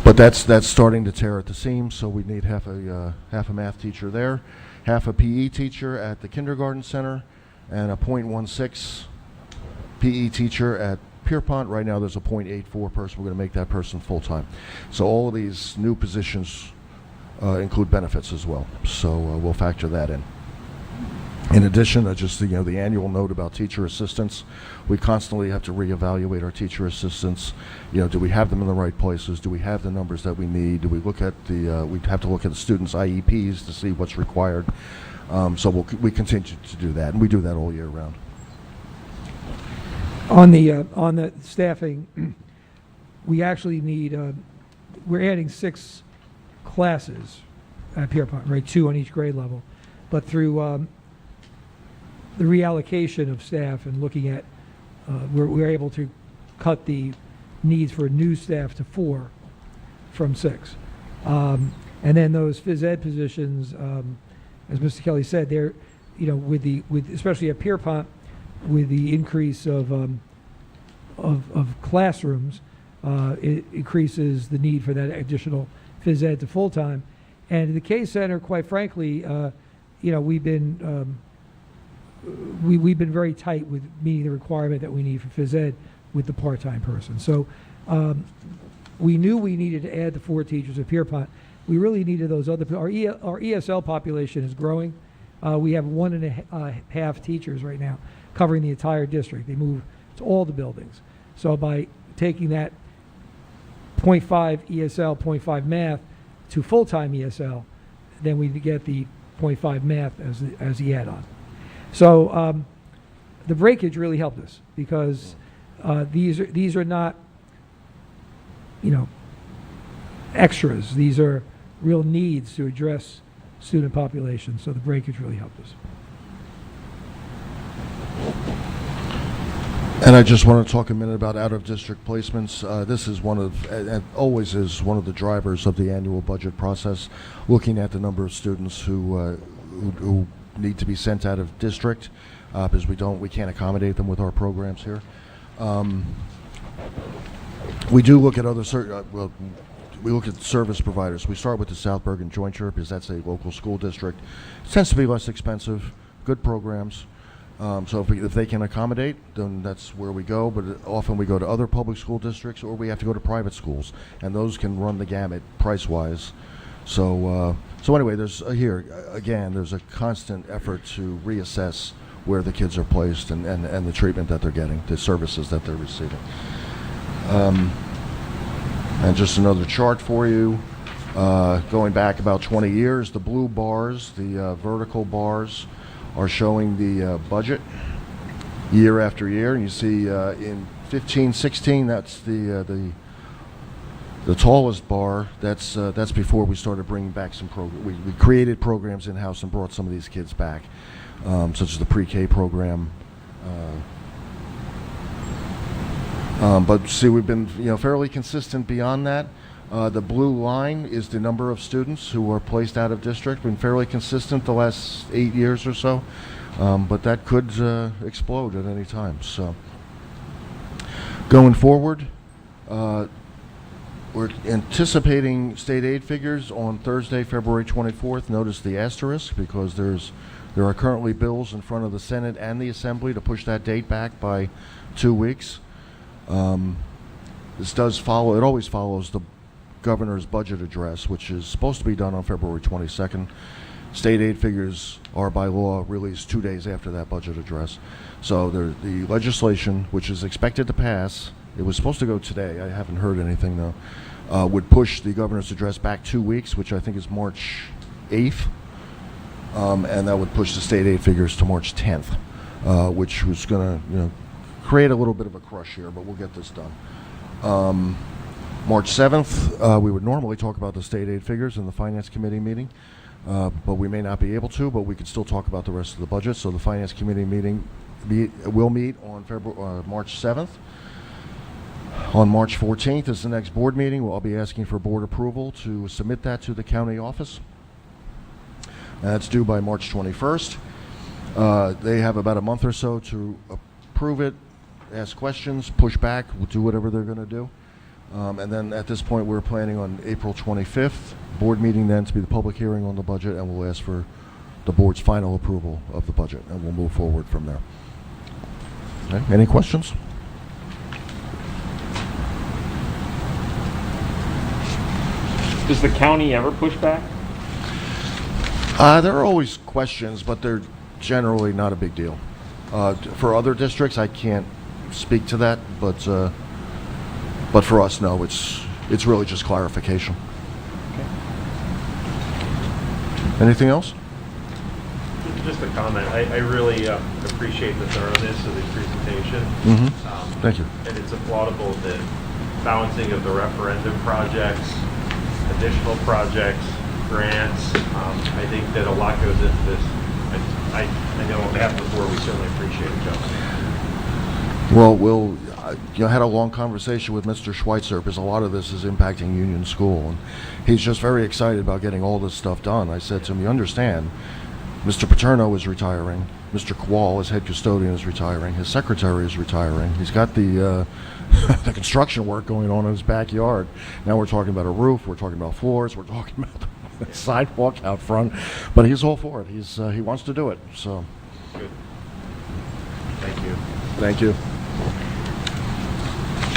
But that's starting to tear at the seams, so we need half a math teacher there, half a PE teacher at the kindergarten center, and a .16 PE teacher at Pierpont. Right now there's a .84 person. We're going to make that person full-time. So all of these new positions include benefits as well, so we'll factor that in. In addition, just the annual note about teacher assistants. We constantly have to reevaluate our teacher assistants. Do we have them in the right places? Do we have the numbers that we need? Do we look at we have to look at the students' IEPs to see what's required. So we continue to do that, and we do that all year round. On the staffing, we actually need. We're adding 6 classes at Pierpont, right? 2 on each grade level, but through the reallocation of staff and looking at, we're able to cut the needs for new staff to 4 from 6. And then those phys ed positions, as Mr. Kelly said, they're, with especially at Pierpont, with the increase of classrooms, it increases the need for that additional phys ed to full-time. And the K Center, quite frankly, we've been we've been very tight with meeting the requirement that we need for phys ed with the part-time person. So we knew we needed to add the 4 teachers at Pierpont. We really needed those other, our ESL population is growing. We have 1.5 teachers right now covering the entire district. They move to all the buildings. So by taking that 0.5 ESL, 0.5 math to full-time ESL, then we get the 0.5 math as the add-on. So the breakage really helped us because these are not, extras. These are real needs to address student population. So the breakage really helped us. And I just want to talk a minute about out-of-district placements. This is one of, and always is one of the drivers of the annual budget process, looking at the number of students who need to be sent out of district, because we can't accommodate them with our programs here. We do look at other, we look at service providers. We start with the South Bergen Jointure because that's a local school district. It tends to be less expensive, good programs. So if they can accommodate, then that's where we go. But often we go to other public school districts, or we have to go to private schools, and those can run the gamut price-wise. So anyway, there's there's a constant effort to reassess where the kids are placed and the treatment that they're getting, the services that they're receiving. And just another chart for you, going back about 20 years, the blue bars, the vertical bars, are showing the budget year after year, and you see in 15-16, that's the tallest bar. That's before we started bringing back some we created programs in house and brought some of these kids back, such as the pre-K program. But see, we've been fairly consistent beyond that. The blue line is the number of students who are placed out of district. Been fairly consistent the last 8 years or so, but that could explode at any time. So going forward, we're anticipating state aid figures on Thursday, February 24th. Notice the asterisk because there are currently bills in front of the Senate and the Assembly to push that date back by 2 weeks. This does follow, it always follows the governor's budget address, which is supposed to be done on February 22nd. State aid figures are by law released 2 days after that budget address. So the legislation, which is expected to pass, it was supposed to go today, I haven't heard anything though, would push the governor's address back 2 weeks, which I think is March 8th, and that would push the state aid figures to March 10th, which was going to create a little bit of a crush here, but we'll get this done. March 7th, we would normally talk about the state aid figures in the Finance Committee meeting, but we may not be able to, but we could still talk about the rest of the budget. So the Finance Committee meeting will meet on March 7th. On March 14th is the next board meeting. I'll be asking for board approval to submit that to the county office. That's due by March 21st. They have about a month or so to approve it, ask questions, push back, do whatever they're going to do. And then at this point, we're planning on April 25th, board meeting then to be the public hearing on the budget, and we'll ask for the board's final approval of the budget, and we'll move forward from there. Okay. Any questions? Does the county ever push back? There are always questions, but they're generally not a big deal. For other districts, I can't speak to that, but for us, no, it's really just clarification. Okay. Anything else? Just a comment. I really appreciate the thoroughness of the presentation. Mm-hmm. Thank you. And it's applaudable the balancing of the referendum projects, additional projects, grants. I think that a lot goes into this. I know on behalf of the board, we certainly appreciate it, Joe. Well, we'll had a long conversation with Mr. Schweitzer because a lot of this is impacting Union School, and he's just very excited about getting all this stuff done. I said to him, you understand, Mr. Paterno is retiring, Mr. Kwal, his head custodian, is retiring, his secretary is retiring, he's got the the construction work going on in his backyard. Now we're talking about a roof, we're talking about floors, we're talking about the sidewalk out front, but he's all for it. He wants to do it, so. Good. Thank you.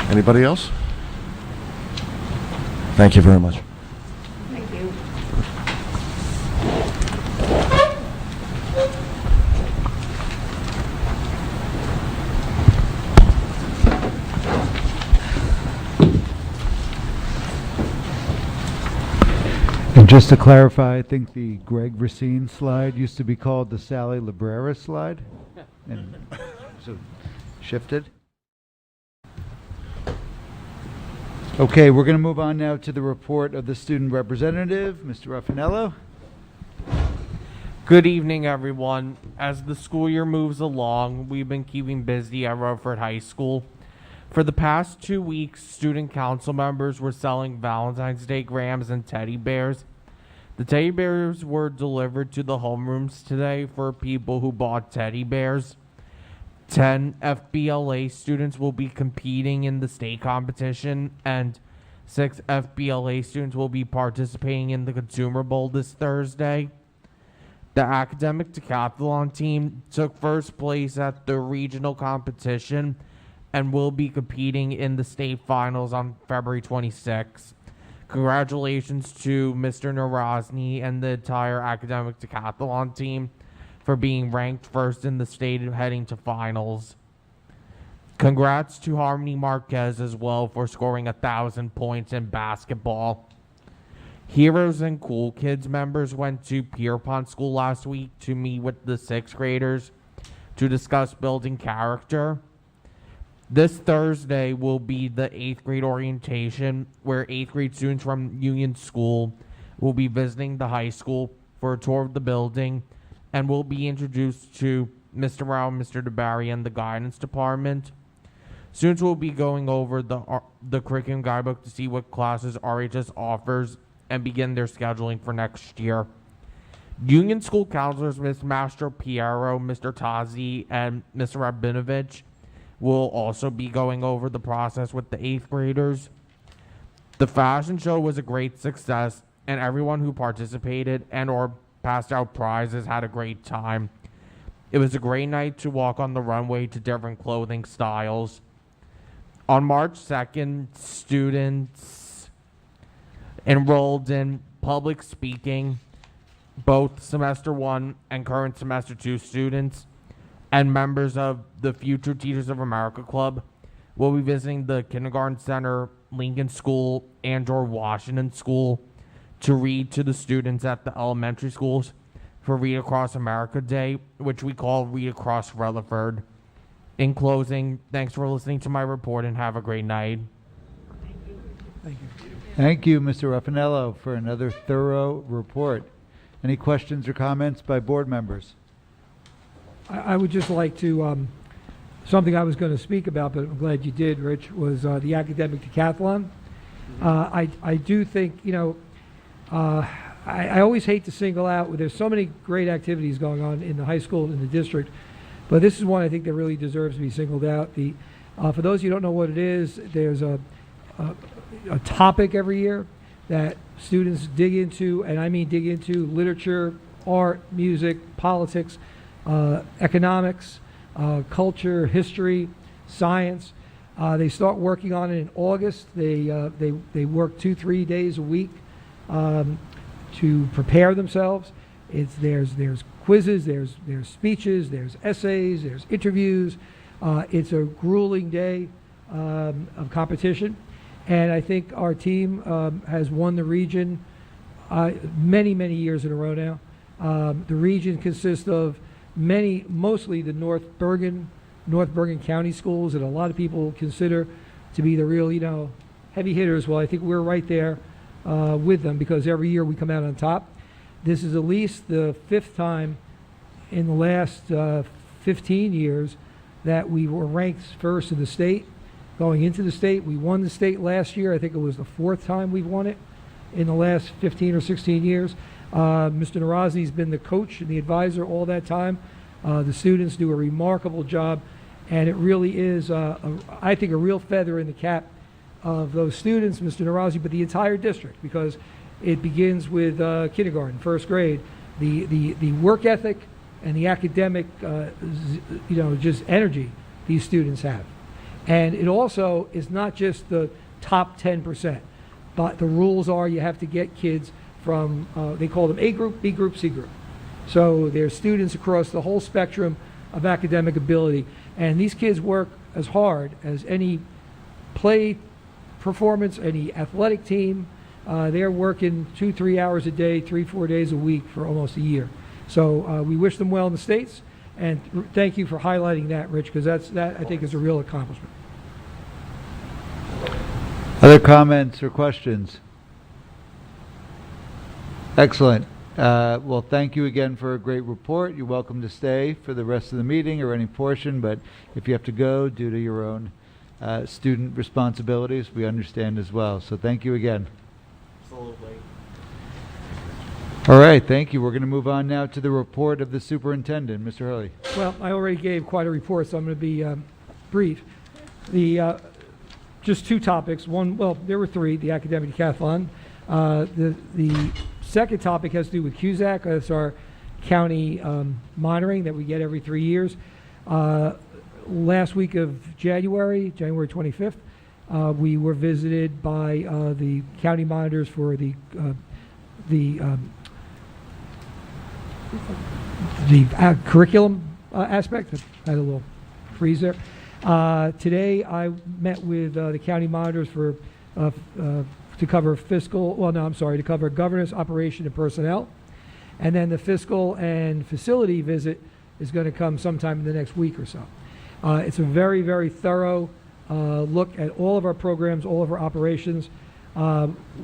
Anybody else? Thank you very much. Thank you. And just to clarify, I think the Greg Racine slide used to be called the Sally Librera slide. And so shifted. Okay, we're going to move on now to the report of the student representative, Mr. Raffanello. Good evening, everyone. As the school year moves along, we've been keeping busy at Rutherford High School. For the past 2 weeks, student council members were selling Valentine's Day grams and teddy bears. The teddy bears were delivered to the homerooms today for people who bought teddy bears. 10 FBLA students will be competing in the state competition, and 6 FBLA students will be participating in the Consumer Bowl this Thursday. The academic decathlon team took first place at the regional competition and will be competing in the state finals on February 26th. Congratulations to Mr. Narazny and the entire academic decathlon team for being ranked first in the state heading to finals. Congrats to Harmony Marquez as well for scoring 1,000 points in basketball. Heroes and Cool Kids members went to Pierpont School last week to meet with the 6th graders to discuss building character. This Thursday will be the 8th grade orientation, where 8th grade students from Union School will be visiting the high school for a tour of the building and will be introduced to Mr. Rao and Mr. DeBarry and the guidance department. Students will be going over the curriculum guidebook to see what classes RHS offers and begin their scheduling for next year. Union School counselors Ms. Mastro Piero, Mr. Tazi, and Mr. Rabinovich will also be going over the process with the 8th graders. The fashion show was a great success, and everyone who participated and or passed out prizes had a great time. It was a great night to walk on the runway to different clothing styles. On March 2nd, students enrolled in public speaking, both semester 1 and current semester 2 students, and members of the Future Teachers of America Club will be visiting the Kindergarten Center, Lincoln School, and George Washington School to read to the students at the elementary schools for Read Across America Day, which we call Read Across Rutherford. In closing, thanks for listening to my report and have a great night. Thank you, Mr. Raffanello, for another thorough report. Any questions or comments by board members? I would just like to, something I was going to speak about, but I'm glad you did, Rich, was the academic decathlon. I do think, I always hate to single out, there's so many great activities going on in the high school and in the district, but this is one I think that really deserves to be singled out. For those of you who don't know what it is, there's a topic every year that students dig into, and I mean dig into literature, art, music, politics, economics, culture, history, science. They start working on it in August. They work 2-3 days a week to prepare themselves. There's quizzes, there's speeches, there's essays, there's interviews. It's a grueling day of competition, and I think our team has won the region many years in a row now. The region consists of mostly the North Bergen County schools that a lot of people consider to be the real, heavy hitters. Well, I think we're right there with them because every year we come out on top. This is at least the 5th time in the last 15 years that we were ranked first in the state. Going into the state, we won the state last year. I think it was the 4th time we've won it in the last 15 or 16 years. Mr. Narazny's been the coach and the advisor all that time. The students do a remarkable job, and it really is, I think, a real feather in the cap of those students, Mr. Narazny, but the entire district, because it begins with kindergarten, 1st grade. The work ethic and the academic, just energy these students have. And it also is not just the top 10%, but the rules are you have to get kids from, they call them A group, B group, C group. So there's students across the whole spectrum of academic ability. And these kids work as hard as any play performance, any athletic team. They're working 2-3 hours a day, 3-4 days a week for almost a year. So we wish them well in the States, and thank you for highlighting that, Rich, because that I think is a real accomplishment. Other comments or questions? Excellent. Well, thank you again for a great report. You're welcome to stay for the rest of the meeting or any portion, but if you have to go due to your own student responsibilities, we understand as well. So thank you again. Absolutely. All right, thank you. We're going to move on now to the report of the superintendent. Mr. Hurley. Well, I already gave quite a report, so I'm going to be brief. Just two topics. One, well, there were three, the academic decathlon. The second topic has to do with CUSAC. That's our county monitoring that we get every 3 years. Last week of January 25th, we were visited by the county monitors for the curriculum aspect. I had a little freeze there. Today, I met with the county monitors for to cover to cover governance, operation, and personnel. And then the fiscal and facility visit is going to come sometime in the next week or so. It's a very, very thorough look at all of our programs, all of our operations.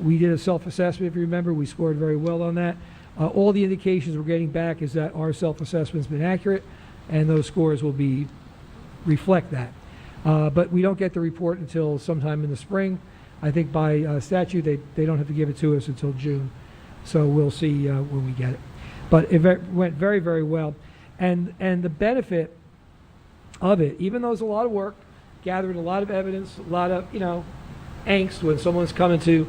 We did a self-assessment, if you remember. We scored very well on that. All the indications we're getting back is that our self-assessment's been accurate, and those scores will reflect that. But we don't get the report until sometime in the spring. I think by statute, they don't have to give it to us until June. So we'll see when we get it. But it went very, very well. And the benefit of it, even though it's a lot of work, gathering a lot of evidence, a lot of, angst when someone's coming to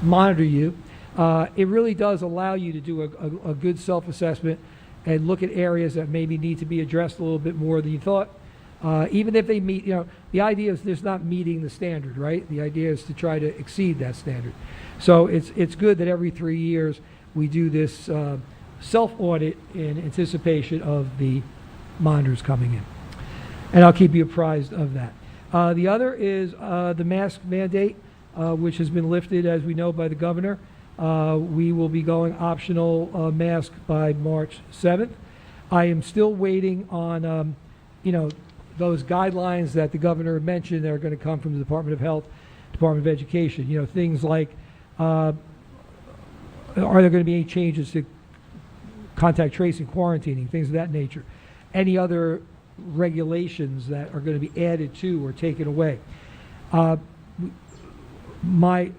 monitor you, it really does allow you to do a good self-assessment and look at areas that maybe need to be addressed a little bit more than you thought. Even if they meet, the idea is there's not meeting the standard, right? The idea is to try to exceed that standard. So it's good that every 3 years we do this self-audit in anticipation of the monitors coming in. And I'll keep you apprised of that. The other is the mask mandate, which has been lifted, as we know, by the governor. We will be going optional mask by March 7th. I am still waiting on, those guidelines that the governor mentioned that are going to come from the Department of Health, Department of Education. Things like, are there going to be any changes to contact tracing, quarantining, things of that nature? Any other regulations that are going to be added to or taken away? My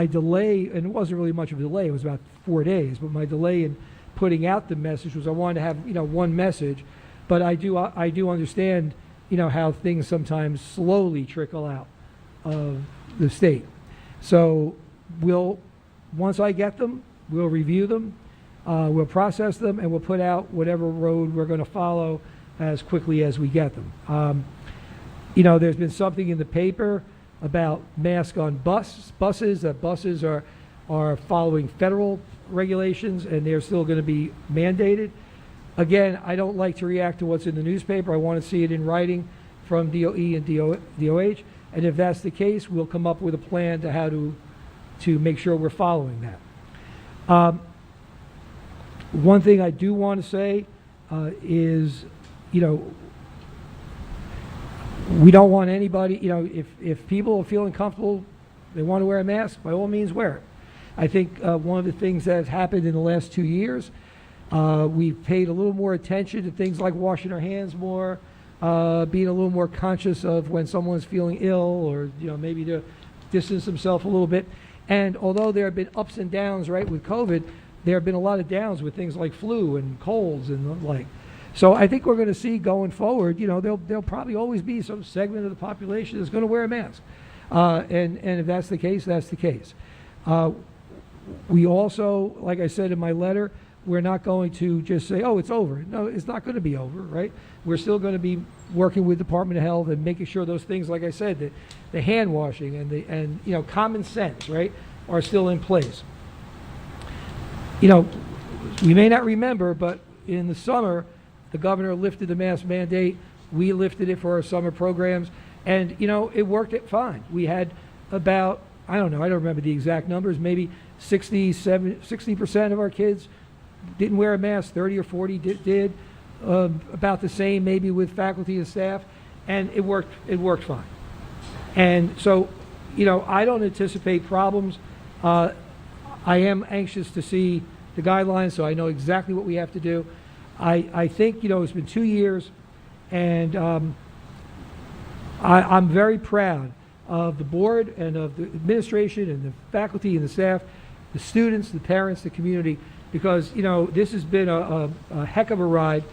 delay, and it wasn't really much of a delay, it was about 4 days, but my delay in putting out the message was I wanted to have, one message, but I do understand, how things sometimes slowly trickle out of the state. So once I get them, we'll review them, we'll process them, and we'll put out whatever road we're going to follow as quickly as we get them. There's been something in the paper about masks on buses, that buses are following federal regulations and they're still going to be mandated. Again, I don't like to react to what's in the newspaper. I want to see it in writing from DOE and DOH. And if that's the case, we'll come up with a plan to how to make sure we're following that. One thing I do want to say is, we don't want anybody, if people are feeling comfortable, they want to wear a mask, by all means wear it. I think one of the things that has happened in the last 2 years, we've paid a little more attention to things like washing our hands more, being a little more conscious of when someone's feeling ill or, maybe to distance themselves a little bit. And although there have been ups and downs, right, with COVID, there have been a lot of downs with things like flu and colds and the like. So I think we're going to see going forward, there'll probably always be some segment of the population that's going to wear a mask. And if that's the case, that's the case. We also, like I said in my letter, we're not going to just say, oh, it's over. No, it's not going to be over, right? We're still going to be working with Department of Health and making sure those things, like I said, the hand washing and common sense, right, are still in place. We may not remember, but in the summer, the governor lifted the mask mandate. We lifted it for our summer programs, and it worked it fine. We had about, I don't remember the exact numbers, maybe 60% of our kids didn't wear a mask, 30 or 40 did. About the same maybe with faculty and staff, and it worked fine. And so, I don't anticipate problems. I am anxious to see the guidelines, so I know exactly what we have to do. I think, it's been 2 years, and I'm very proud of the board and of the administration and the faculty and the staff, the students, the parents, the community, because, this has been a heck of a ride.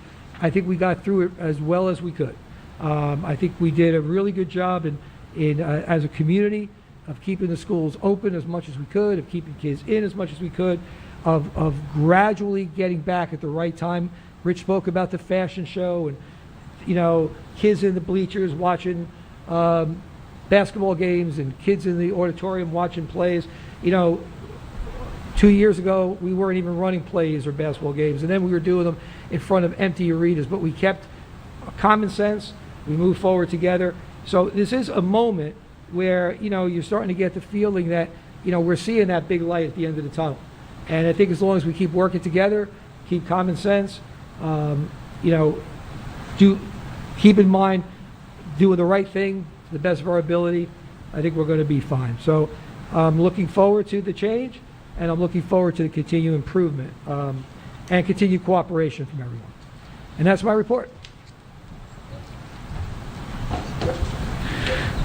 I think we got through it as well as we could. I think we did a really good job in as a community of keeping the schools open as much as we could, of keeping kids in as much as we could, of gradually getting back at the right time. Rich spoke about the fashion show and, kids in the bleachers watching basketball games and kids in the auditorium watching plays. 2 years ago, we weren't even running plays or basketball games, and then we were doing them in front of empty arenas, but we kept common sense. We moved forward together. So this is a moment where, you're starting to get the feeling that, we're seeing that big light at the end of the tunnel. And I think as long as we keep working together, keep common sense, keep in mind doing the right thing to the best of our ability, I think we're going to be fine. So I'm looking forward to the change, and I'm looking forward to the continued improvement and continued cooperation from everyone. And that's my report.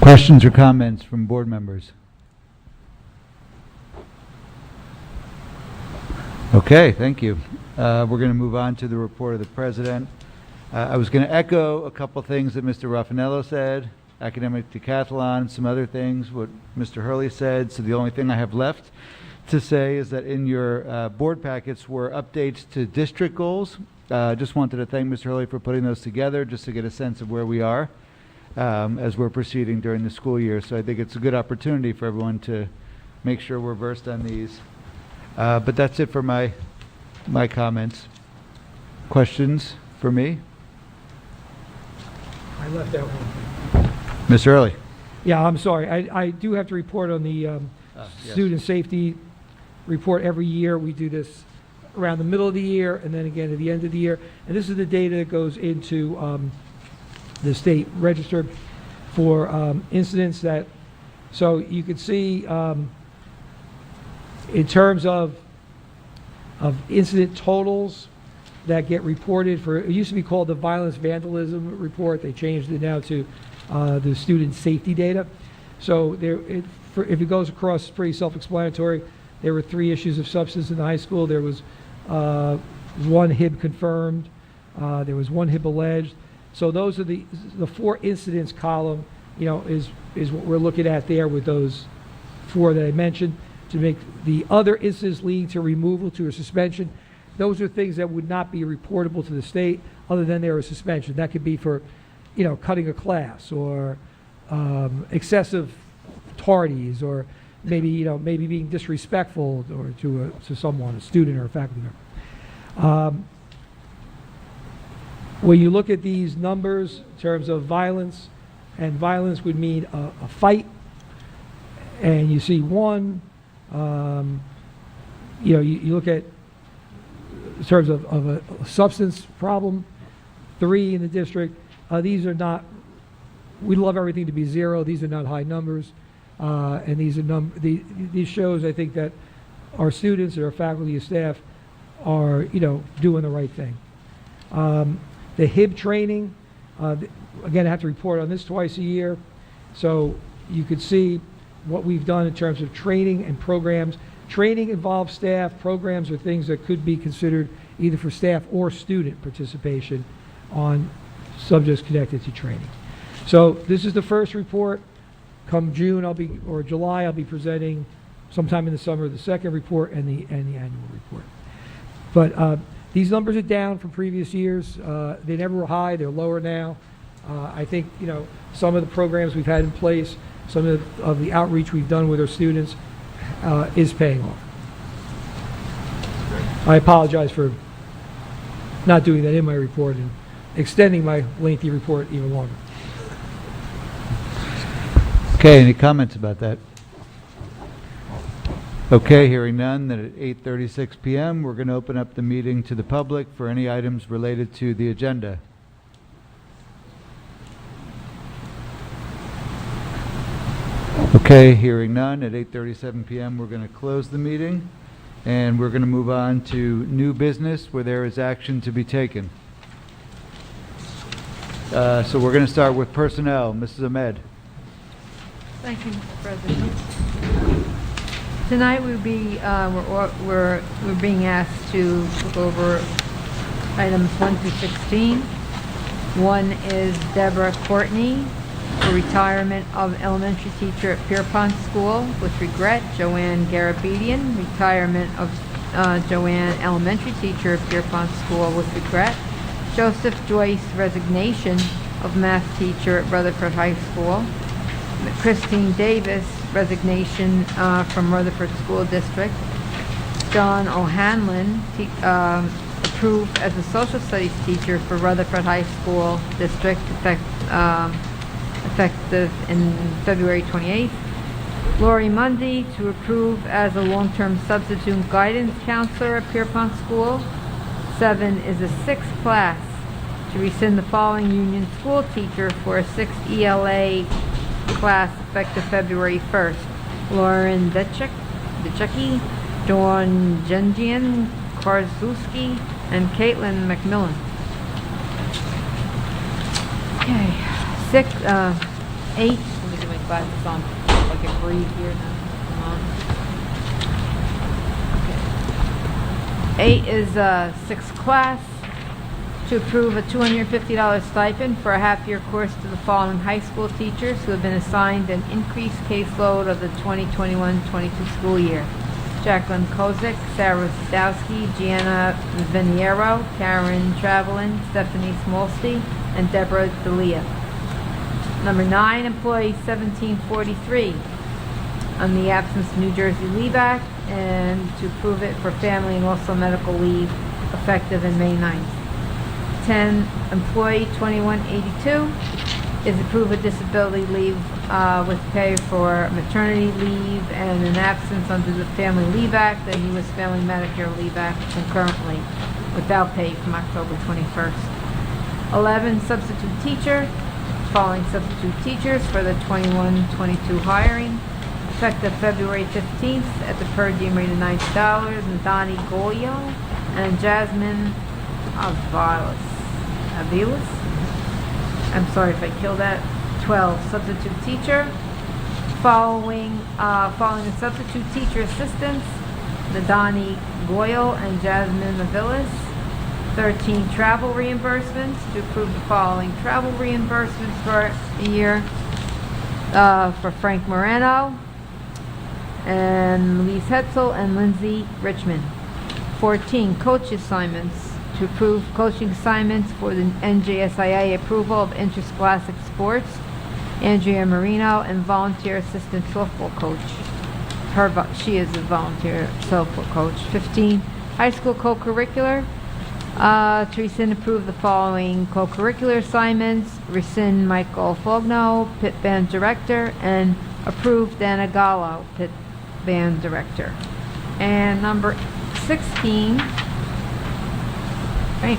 Questions or comments from board members? Okay, thank you. We're going to move on to the report of the president. I was going to echo a couple things that Mr. Raffanello said, academic decathlon, some other things, what Mr. Hurley said. So the only thing I have left to say is that in your board packets were updates to district goals. Just wanted to thank Mr. Hurley for putting those together just to get a sense of where we are as we're proceeding during the school year. So I think it's a good opportunity for everyone to make sure we're versed on these. But that's it for my comments. Questions for me? I left out one. Mr. Hurley? Yeah, I'm sorry. I do have to report on the Yes. student safety report every year. We do this around the middle of the year and then again at the end of the year. And this is the data that goes into the state register for incidents that, so you can see in terms of incident totals that get reported for, it used to be called the violence vandalism report. They changed it now to the student safety data. So if it goes across, it's pretty self-explanatory. There were 3 issues of substance in the high school. There was 1 HIB confirmed. There was 1 HIB alleged. So those are the 4 incidents column, is what we're looking at there with those 4 that I mentioned. To make the other incidents leading to removal to a suspension, those are things that would not be reportable to the state other than they're a suspension. That could be for, cutting a class or excessive tardies or maybe being disrespectful or to someone, a student or a faculty member. When you look at these numbers in terms of violence, and violence would mean a fight, and you see 1, you look at in terms of a substance problem, 3 in the district. These are not, we love everything to be 0. These are not high numbers. And these shows, I think, that our students and our faculty and staff are, doing the right thing. The HIB training, again, I have to report on this twice a year. So you could see what we've done in terms of training and programs. Training involves staff. Programs are things that could be considered either for staff or student participation on subjects connected to training. So this is the first report. Come June, or July, I'll be presenting sometime in the summer the second report and the annual report. But these numbers are down from previous years. They never were high, they're lower now. I think, some of the programs we've had in place, some of the outreach we've done with our students is paying off. I apologize for not doing that in my report and extending my lengthy report even longer. Okay, any comments about that? Okay, hearing none, then at 8:36 PM, we're going to open up the meeting to the public for any items related to the agenda. Okay, hearing none, at 8:37 PM, we're going to close the meeting, and we're going to move on to new business where there is action to be taken. So we're going to start with personnel. Mrs. Ahmed. Thank you, Mr. President. Tonight we're being asked to look over items 1 through 16. One is Deborah Courtney for retirement of elementary teacher at Pierpont School with regret. Joanne Garabedian, retirement of Joanne elementary teacher at Pierpont School with regret. Joseph Joyce, resignation of math teacher at Rutherford High School. Christine Davis, resignation from Rutherford School District. John O'Hanlon, approved as a social studies teacher for Rutherford High School District, effective in February 28th. Lori Mundy to approve as a long-term substitute guidance counselor at Pierpont School. 7 is a 6th class to rescind the following union school teacher for a 6th ELA class effective February 1st. Lauren Dechecki, Dawn Genjian, Karzewski, and Caitlin McMillan. Okay, 8. Let me get my glasses on. I can breathe here now. Come on. Okay. 8 is a 6th class to approve a $250 stipend for a half-year course to the following high school teachers who have been assigned an increased caseload of the 2021-22 school year. Jacqueline Kozik, Sarah Stowski, Gianna Veniero, Karen Travelin, Stephanie Smolsty, and Deborah Delia. Number 9, employee 1743, on the absence of New Jersey Leave Act, and to approve it for family and also medical leave effective in May 9th. 10, employee 2182, is approve a disability leave with pay for maternity leave and an absence under the Family Leave Act and U.S. Family Medicare Leave Act concurrently without pay from October 21st. 11, substitute teacher, following substitute teachers for the 21-22 hiring, effective February 15th at the per diem rate of $90, and Donnie Goyo and Jasmine Aviles. I'm sorry if I killed that. 12, substitute teacher, following the substitute teacher assistants, the Donnie Goyle and Jasmine Aviles. 13, travel reimbursements, to approve the following travel reimbursements for a year for Frank Moreno and Louise Hetzel and Lindsay Richmond. 14, coach assignments, to approve coaching assignments for the NJSIA approval of interscholastic sports. Andrea Marino and volunteer assistant softball coach. She is a volunteer softball coach. 15, high school co-curricular. To rescind approve the following co-curricular assignments. Rescind Michael Fogno, pit band director, and approve Dana Gallo, pit band director. And number 16, right,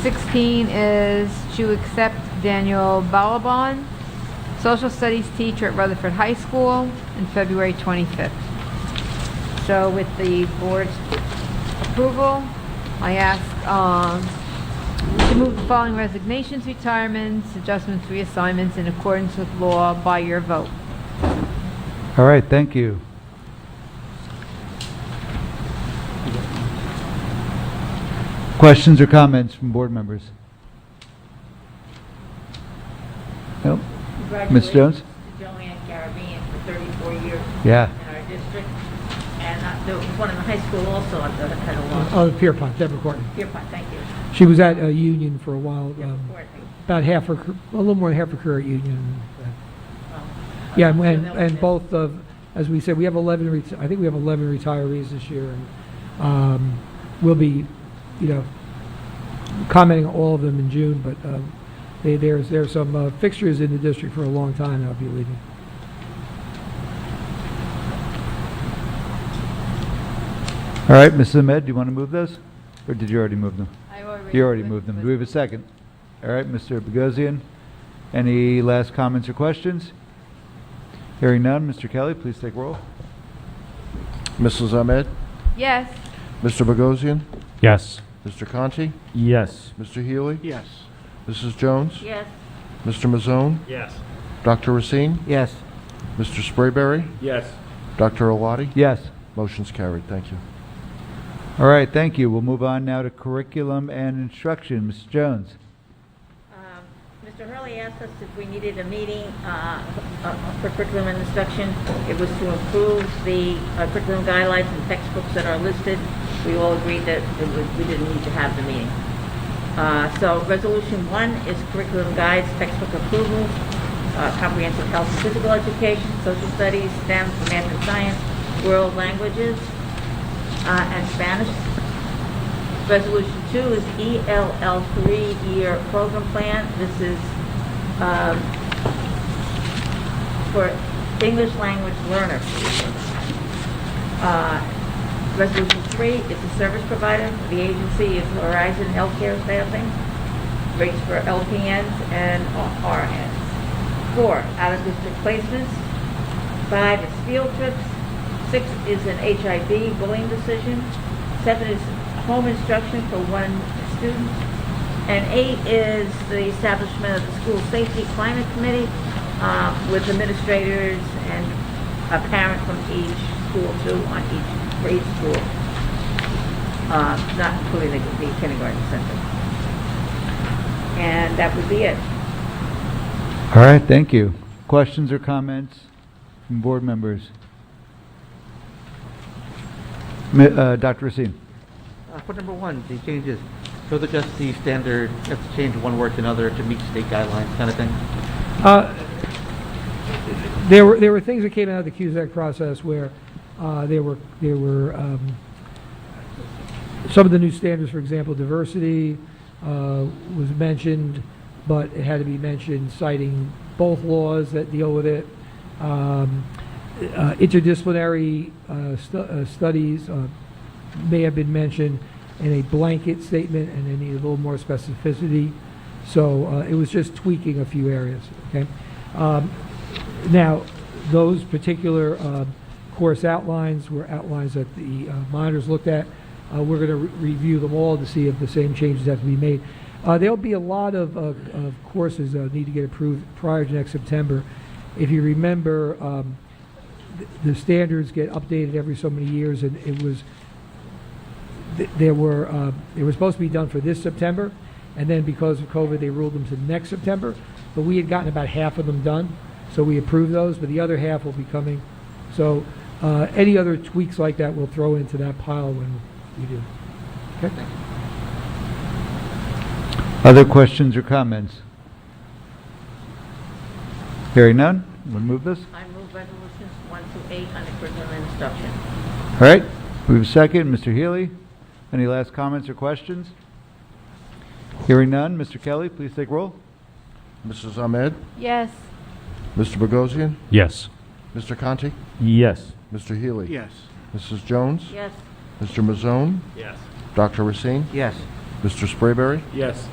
16 is to accept Daniel Balabon, social studies teacher at Rutherford High School, in February 25th. So with the board's approval, I ask to move the following resignations, retirements, adjustments, reassignments in accordance with law by your vote. All right, thank you. Questions or comments from board members? Nope. Ms. Jones? Congratulations to Joanne Caribbean for 34 years Yeah. in our district. And there was one in the high school also at the, had a launch. Oh, Pierpont, Deborah Courtney. Pierpont, thank you. She was at Union for a while, Deborah Courtney. about half her, a little more than half her career at Union. Oh. Yeah, So and, that was and it. both of, as we said, we have 11, I think we have 11 retirees this year, and we'll be, commenting on all of them in June, but there's some fixtures in the district for a long time that'll be leaving. All right, Mrs. Ahmed, do you want to move those? Or did you already move them? You already with- moved them. with- Do we have a second? All right, Mr. Bogosian. Any last comments or questions? Hearing none, Mr. Kelly, please take roll. Mrs. Ahmed? Yes. Mr. Bogosian? Yes. Mr. Conti? Yes. Mr. Healy? Yes. Mrs. Jones? Yes, Mr. Mazzone? Yes. Dr. Racine? Yes. Mr. Sprayberry? Yes. Dr. Oladi? Yes. Motion's carried. Thank you. All right, thank you. We'll move on now to curriculum and instruction. Ms. Jones. Mr. Hurley asked us if we needed a meeting for curriculum and instruction. It was to improve the curriculum guidelines and textbooks that are listed. We all agreed that we didn't need to have the meeting. So Resolution 1 is curriculum guides, textbook approvals, comprehensive health and physical education, social studies, STEM, math and science, world languages, and Spanish. Resolution 2 is ELL 3-year program plan. This is for English language learners. Resolution 3 is the service provider. The agency is Horizon Healthcare Staffing. Rates for LPNs and RNs. 4, out-of-district placements. 5 is field trips. 6 is an HIV bullying decision. 7 is home instruction for 1 student. And 8 is the establishment of the School Safety Climate Committee with administrators and a parent from each school, too, for each school, not including the kindergarten center. And that would be it. All right, thank you. Questions or comments from board members? Dr. Racine. For number 1, the changes, those are just the standard, you have to change one word to another to meet state guidelines kind of thing? There were things that came out of the CUSAC process where there were some of the new standards, for example, diversity was mentioned, but it had to be mentioned citing both laws that deal with it. Interdisciplinary studies may have been mentioned in a blanket statement, and they need a little more specificity. So it was just tweaking a few areas. Okay. Now, those particular course outlines were outlines that the monitors looked at. We're going to review them all to see if the same changes have to be made. There'll be a lot of courses that need to get approved prior to next September. If you remember, the standards get updated every so many years, and it was they were supposed to be done for this September, and then because of COVID, they ruled them to next September. But we had gotten about half of them done, so we approved those, but the other half will be coming. So any other tweaks like that we'll throw into that pile when we do. Okay. Other questions or comments? Hearing none, we'll move this. I move resolutions 1 through 8 on the curriculum and instruction. All right, we have a second. Mr. Healy, any last comments or questions? Hearing none, Mr. Kelly, please take roll. Mrs. Ahmed? Yes. Mr. Bogosian? Yes. Mr. Conti? Yes. Mr. Healy? Yes. Mrs. Jones? Yes, Mr. Mazzone? Yes. Dr. Racine? Yes. Mr. Sprayberry? Yes.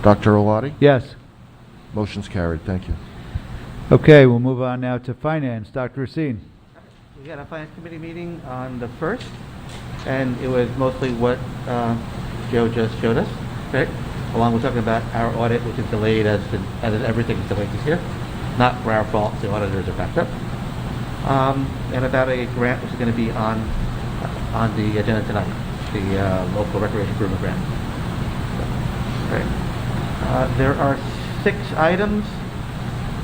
Dr. Oladi? Yes. Motion's carried. Thank you. Okay, we'll move on now to finance. Dr. Racine. We had a finance committee meeting on the 1st, and it was mostly what Joe just showed us, right? Along with talking about our audit, which is delayed as everything is delayed this year. Not for our fault, the auditors are backed up. And about a grant which is going to be on the agenda tonight, the local recreation improvement grant. Right. There are 6 items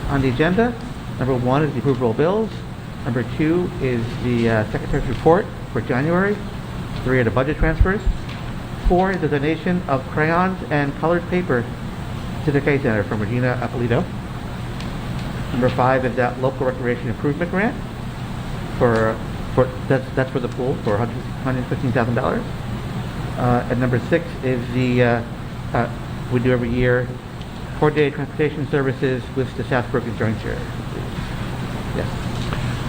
on the agenda. Number 1 is the approval of bills. Number 2 is the Secretary's report. for January. 3 are the budget transfers. 4 is the donation of crayons and colored paper to the K Center from Regina Apolito. Number 5 is that local recreation improvement grant that's for the pool for $115,000. And number 6 is the we do every year 4-day transportation services with the South Broken Joint Share. Yes.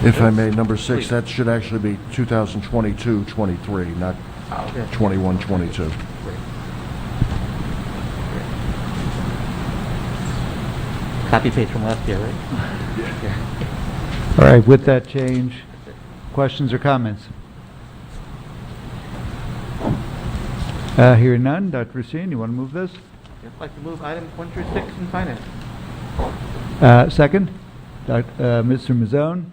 If I may, number 6, Please. that should actually be 2022-23, not Okay. 21-22. Great. Copy paste from last year, right? Yeah. All right, with that change, questions or comments? Hearing none, Dr. Racine, you want to move this? I'd like to move items 1 through 6 in finance. Second, Mr. Mazzone,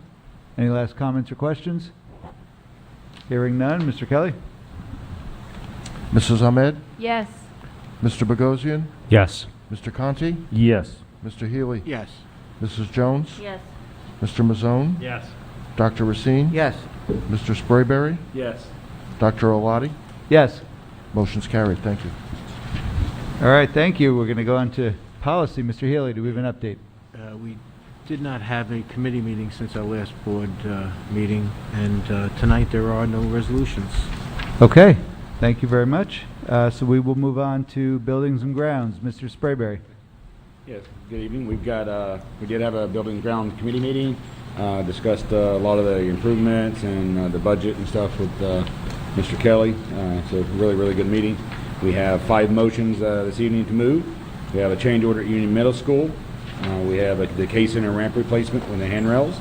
any last comments or questions? Hearing none, Mr. Kelly? Mrs. Ahmed? Yes. Mr. Bogosian? Yes. Mr. Conti? Yes. Mr. Healy? Yes. Mrs. Jones? Yes. Mr. Mazzone? Yes. Dr. Racine? Yes. Mr. Sprayberry? Yes. Dr. Oladi? Yes. Motion's carried. Thank you. All right, thank you. We're going to go on to policy. Mr. Healy, do we have an update? We did not have a committee meeting since our last board meeting, and tonight there are no resolutions. Okay, thank you very much. So we will move on to buildings and grounds. Mr. Sprayberry. Yes, good evening. We did have a building and ground committee meeting, discussed a lot of the improvements and the budget and stuff with Mr. Kelly. So really good meeting. We have 5 motions this evening to move. We have a change order at Union Middle School. We have the K-Center ramp replacement with the handrails,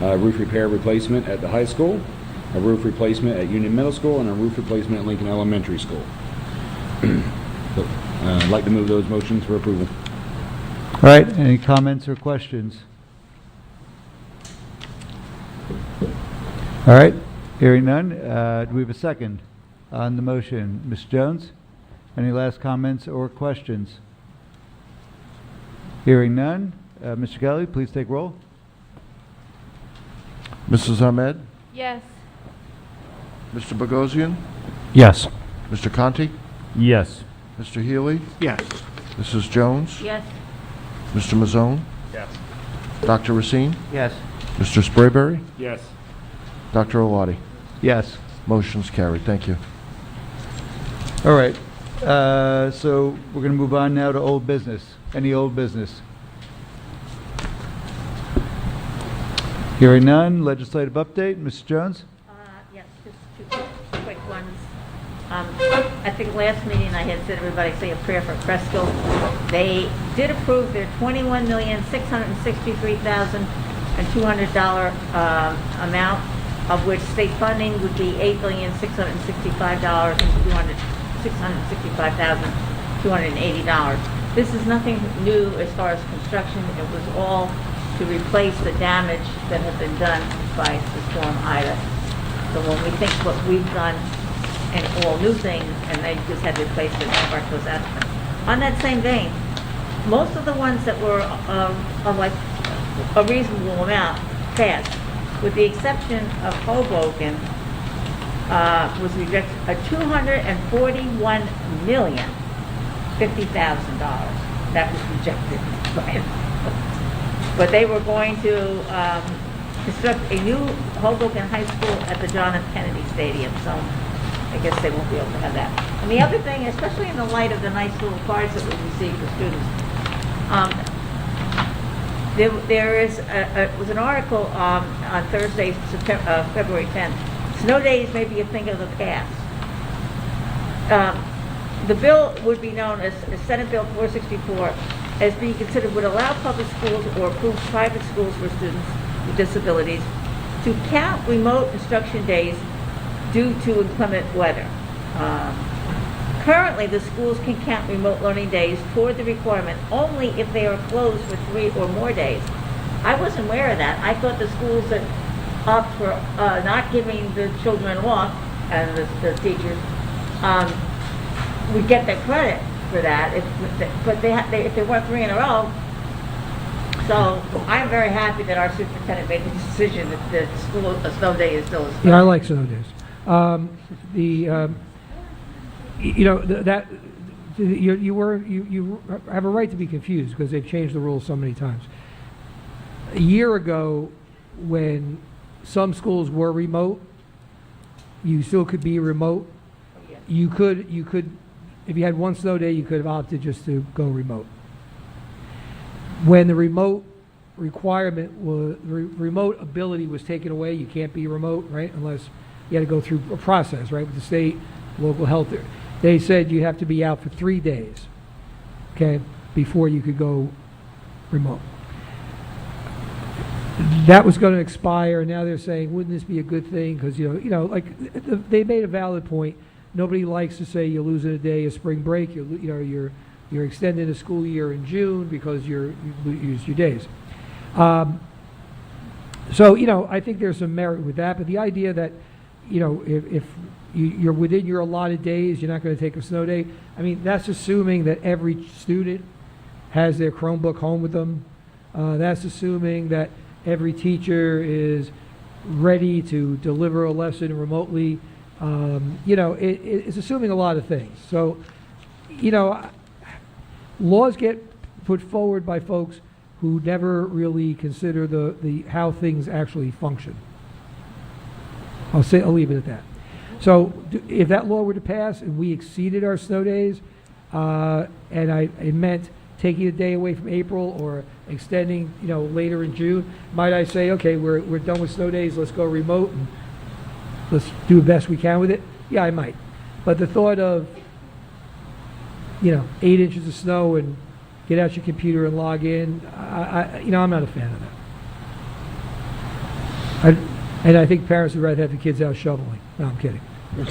roof repair replacement at the high school, a roof replacement at Union Middle School, and a roof replacement at Lincoln Elementary School. So, I'd like to move those motions for approval. All right, any comments or questions? All right, hearing none, do we have a second on the motion? Ms. Jones, any last comments or questions? Hearing none, Mr. Kelly, please take roll. Mrs. Ahmed? Yes. Mr. Bogosian? Yes. Mr. Conti? Yes. Mr. Healy? Yes. Mrs. Jones? Yes. Mr. Mazzone? Yes. Dr. Racine? Yes. Mr. Sprayberry? Yes. Dr. Oladi? Yes. Motion's carried. Thank you. All right, so we're going to move on now to old business. Any old business? Hearing none, legislative update, Mrs. Jones? Yes, just 2 quick ones. I think last meeting I had said everybody say a prayer for Cresco. They did approve their $21,663,200 amount, of which state funding would be $8,665,280. This is nothing new as far as construction. It was all to replace the damage that had been done by the storm Ida. So when we think what we've done and all new things, and they just had to replace it, one part goes out. On that same vein, most of the ones that were of like a reasonable amount passed, with the exception of Hoboken, was rejected, a $241,050,000. That was rejected. But they were going to construct a new Hoboken High School at the John F. Kennedy Stadium, so I guess they won't be able to have that. And the other thing, especially in the light of the nice little cards that we received for students, there was an article on Thursday, February 10th. Snow days may be a thing of the past. The bill would be known as Senate Bill 464, as being considered would allow public schools or approved private schools for students with disabilities to count remote instruction days due to inclement weather. Currently, the schools can count remote learning days toward the requirement only if they are closed for 3 or more days. I wasn't aware of that. I thought the schools that opt for not giving the children off, and the teachers, would get the credit for that, but if they work 3 in a row. So I'm very happy that our superintendent made the decision that a snow day is still a snow Yeah, I day. like snow days. You have a right to be confused because they've changed the rules so many times. A year ago, when some schools were remote, you still could be remote. You could, if you had one snow day, you could have opted just to go remote. When the remote requirement was, remote ability was taken away, you can't be remote, right? Unless you had to go through a process, right, with the state, local health. They said you have to be out for 3 days, okay, before you could go remote. That was going to expire, and now they're saying, wouldn't this be a good thing? Because like they made a valid point. Nobody likes to say you're losing a day of spring break. You're extending the school year in June because you use your days. So I think there's some merit with that. But the idea that if you're within your allotted days, you're not going to take a snow day. I mean, that's assuming that every student has their Chromebook home with them. That's assuming that every teacher is ready to deliver a lesson remotely. It's assuming a lot of things. So, laws get put forward by folks who never really consider the how things actually function. I'll leave it at that. So, if that law were to pass and we exceeded our snow days, and it meant taking a day away from April or extending, later in June, might I say, okay, we're done with snow days, let's go remote and let's do the best we can with it? Yeah, I might. But the thought of, 8 inches of snow and get out your computer and log in, I'm not a fan of that. And I think parents would rather have the kids out shoveling. No, I'm kidding. I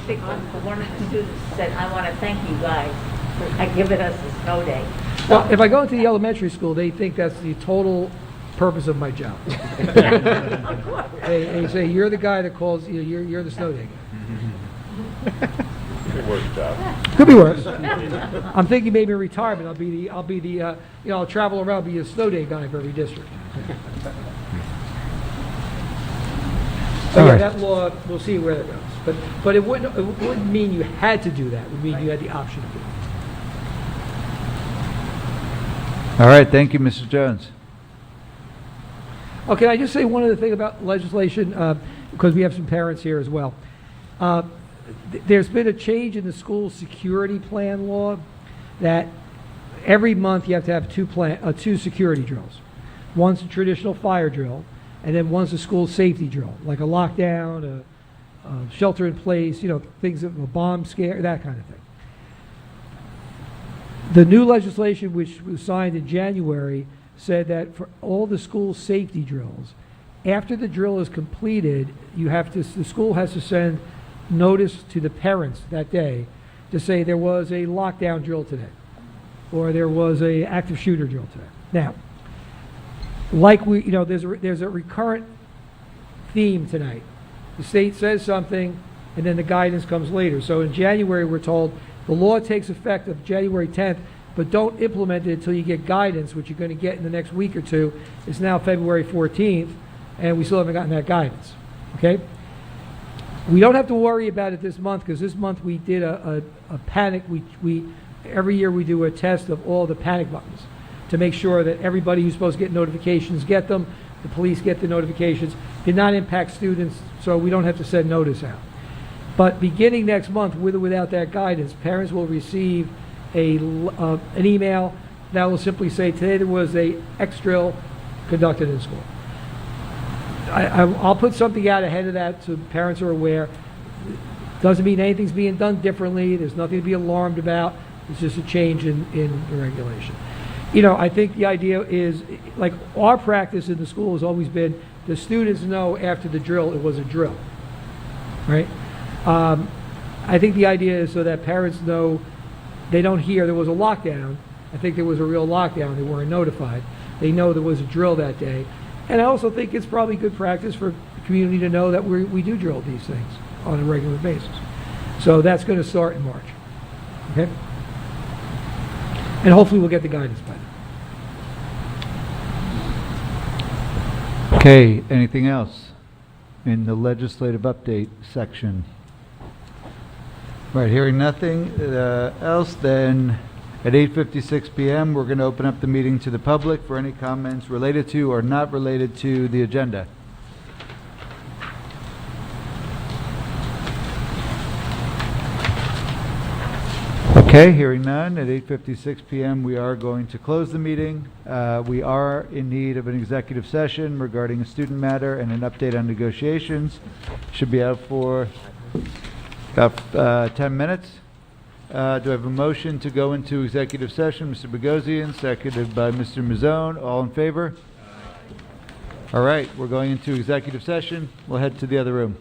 think one of the students said, I want to thank you guys for giving us a snow day. Well, if I go into the elementary school, they think that's the total purpose of my job. Of course. They say, you're the guy that calls, you're the snow day guy. Good work, job. Could be worse. I'm thinking maybe in retirement, I'll travel around, be a snow day guy for every district. So All yeah, right. that law, we'll see where that goes. But it wouldn't mean you had to do that. It would mean you had the option to do it. All right, thank you, Mr. Jones. Oh, can I just say one other thing about legislation, because we have some parents here as well. There's been a change in the school security plan law that every month you have to have two security drills. One's a traditional fire drill, and then one's a school safety drill, like a lockdown, a shelter in place, things of a bomb scare, that kind of thing. The new legislation, which was signed in January, said that for all the school safety drills, after the drill is completed, the school has to send notice to the parents that day to say there was a lockdown drill today, or there was a active shooter drill today. Now, there's a recurrent theme tonight. The state says something, and then the guidance comes later. So in January, we're told the law takes effect of January 10th, but don't implement it until you get guidance, which you're going to get in the next week or two. It's now February 14th, and we still haven't gotten that guidance. Okay? We don't have to worry about it this month, because this month we did a panic. Every year we do a test of all the panic buttons to make sure that everybody who's supposed to get notifications get them. The police get the notifications. Did not impact students, so we don't have to send notice out. But beginning next month, with or without that guidance, parents will receive an email that will simply say, today there was a X drill conducted in school. I'll put something out ahead of that so parents are aware. Doesn't mean anything's being done differently. There's nothing to be alarmed about. It's just a change in the regulation. I think the idea is, like our practice in the school has always been, the students know after the drill it was a drill, right? I think the idea is so that parents know, they don't hear there was a lockdown. I think there was a real lockdown. They weren't notified. They know there was a drill that day. And I also think it's probably good practice for the community to know that we do drill these things on a regular basis. So that's going to start in March. Okay? And hopefully we'll get the guidance by then. Okay, anything else? in the legislative update section? Right, hearing nothing else, then at 8:56 p.m., we're going to open up the meeting to the public for any comments related to or not related to the agenda. Okay, hearing none, at 8:56 p.m., we are going to close the meeting. We are in need of an executive session regarding a student matter and an update on negotiations. Should be out for about 10 minutes. Do I have a motion to go into executive session? Mr. Bogosian, seconded by Mr. Mazzone. All in favor? All right, we're going into executive session. We'll head to the other room.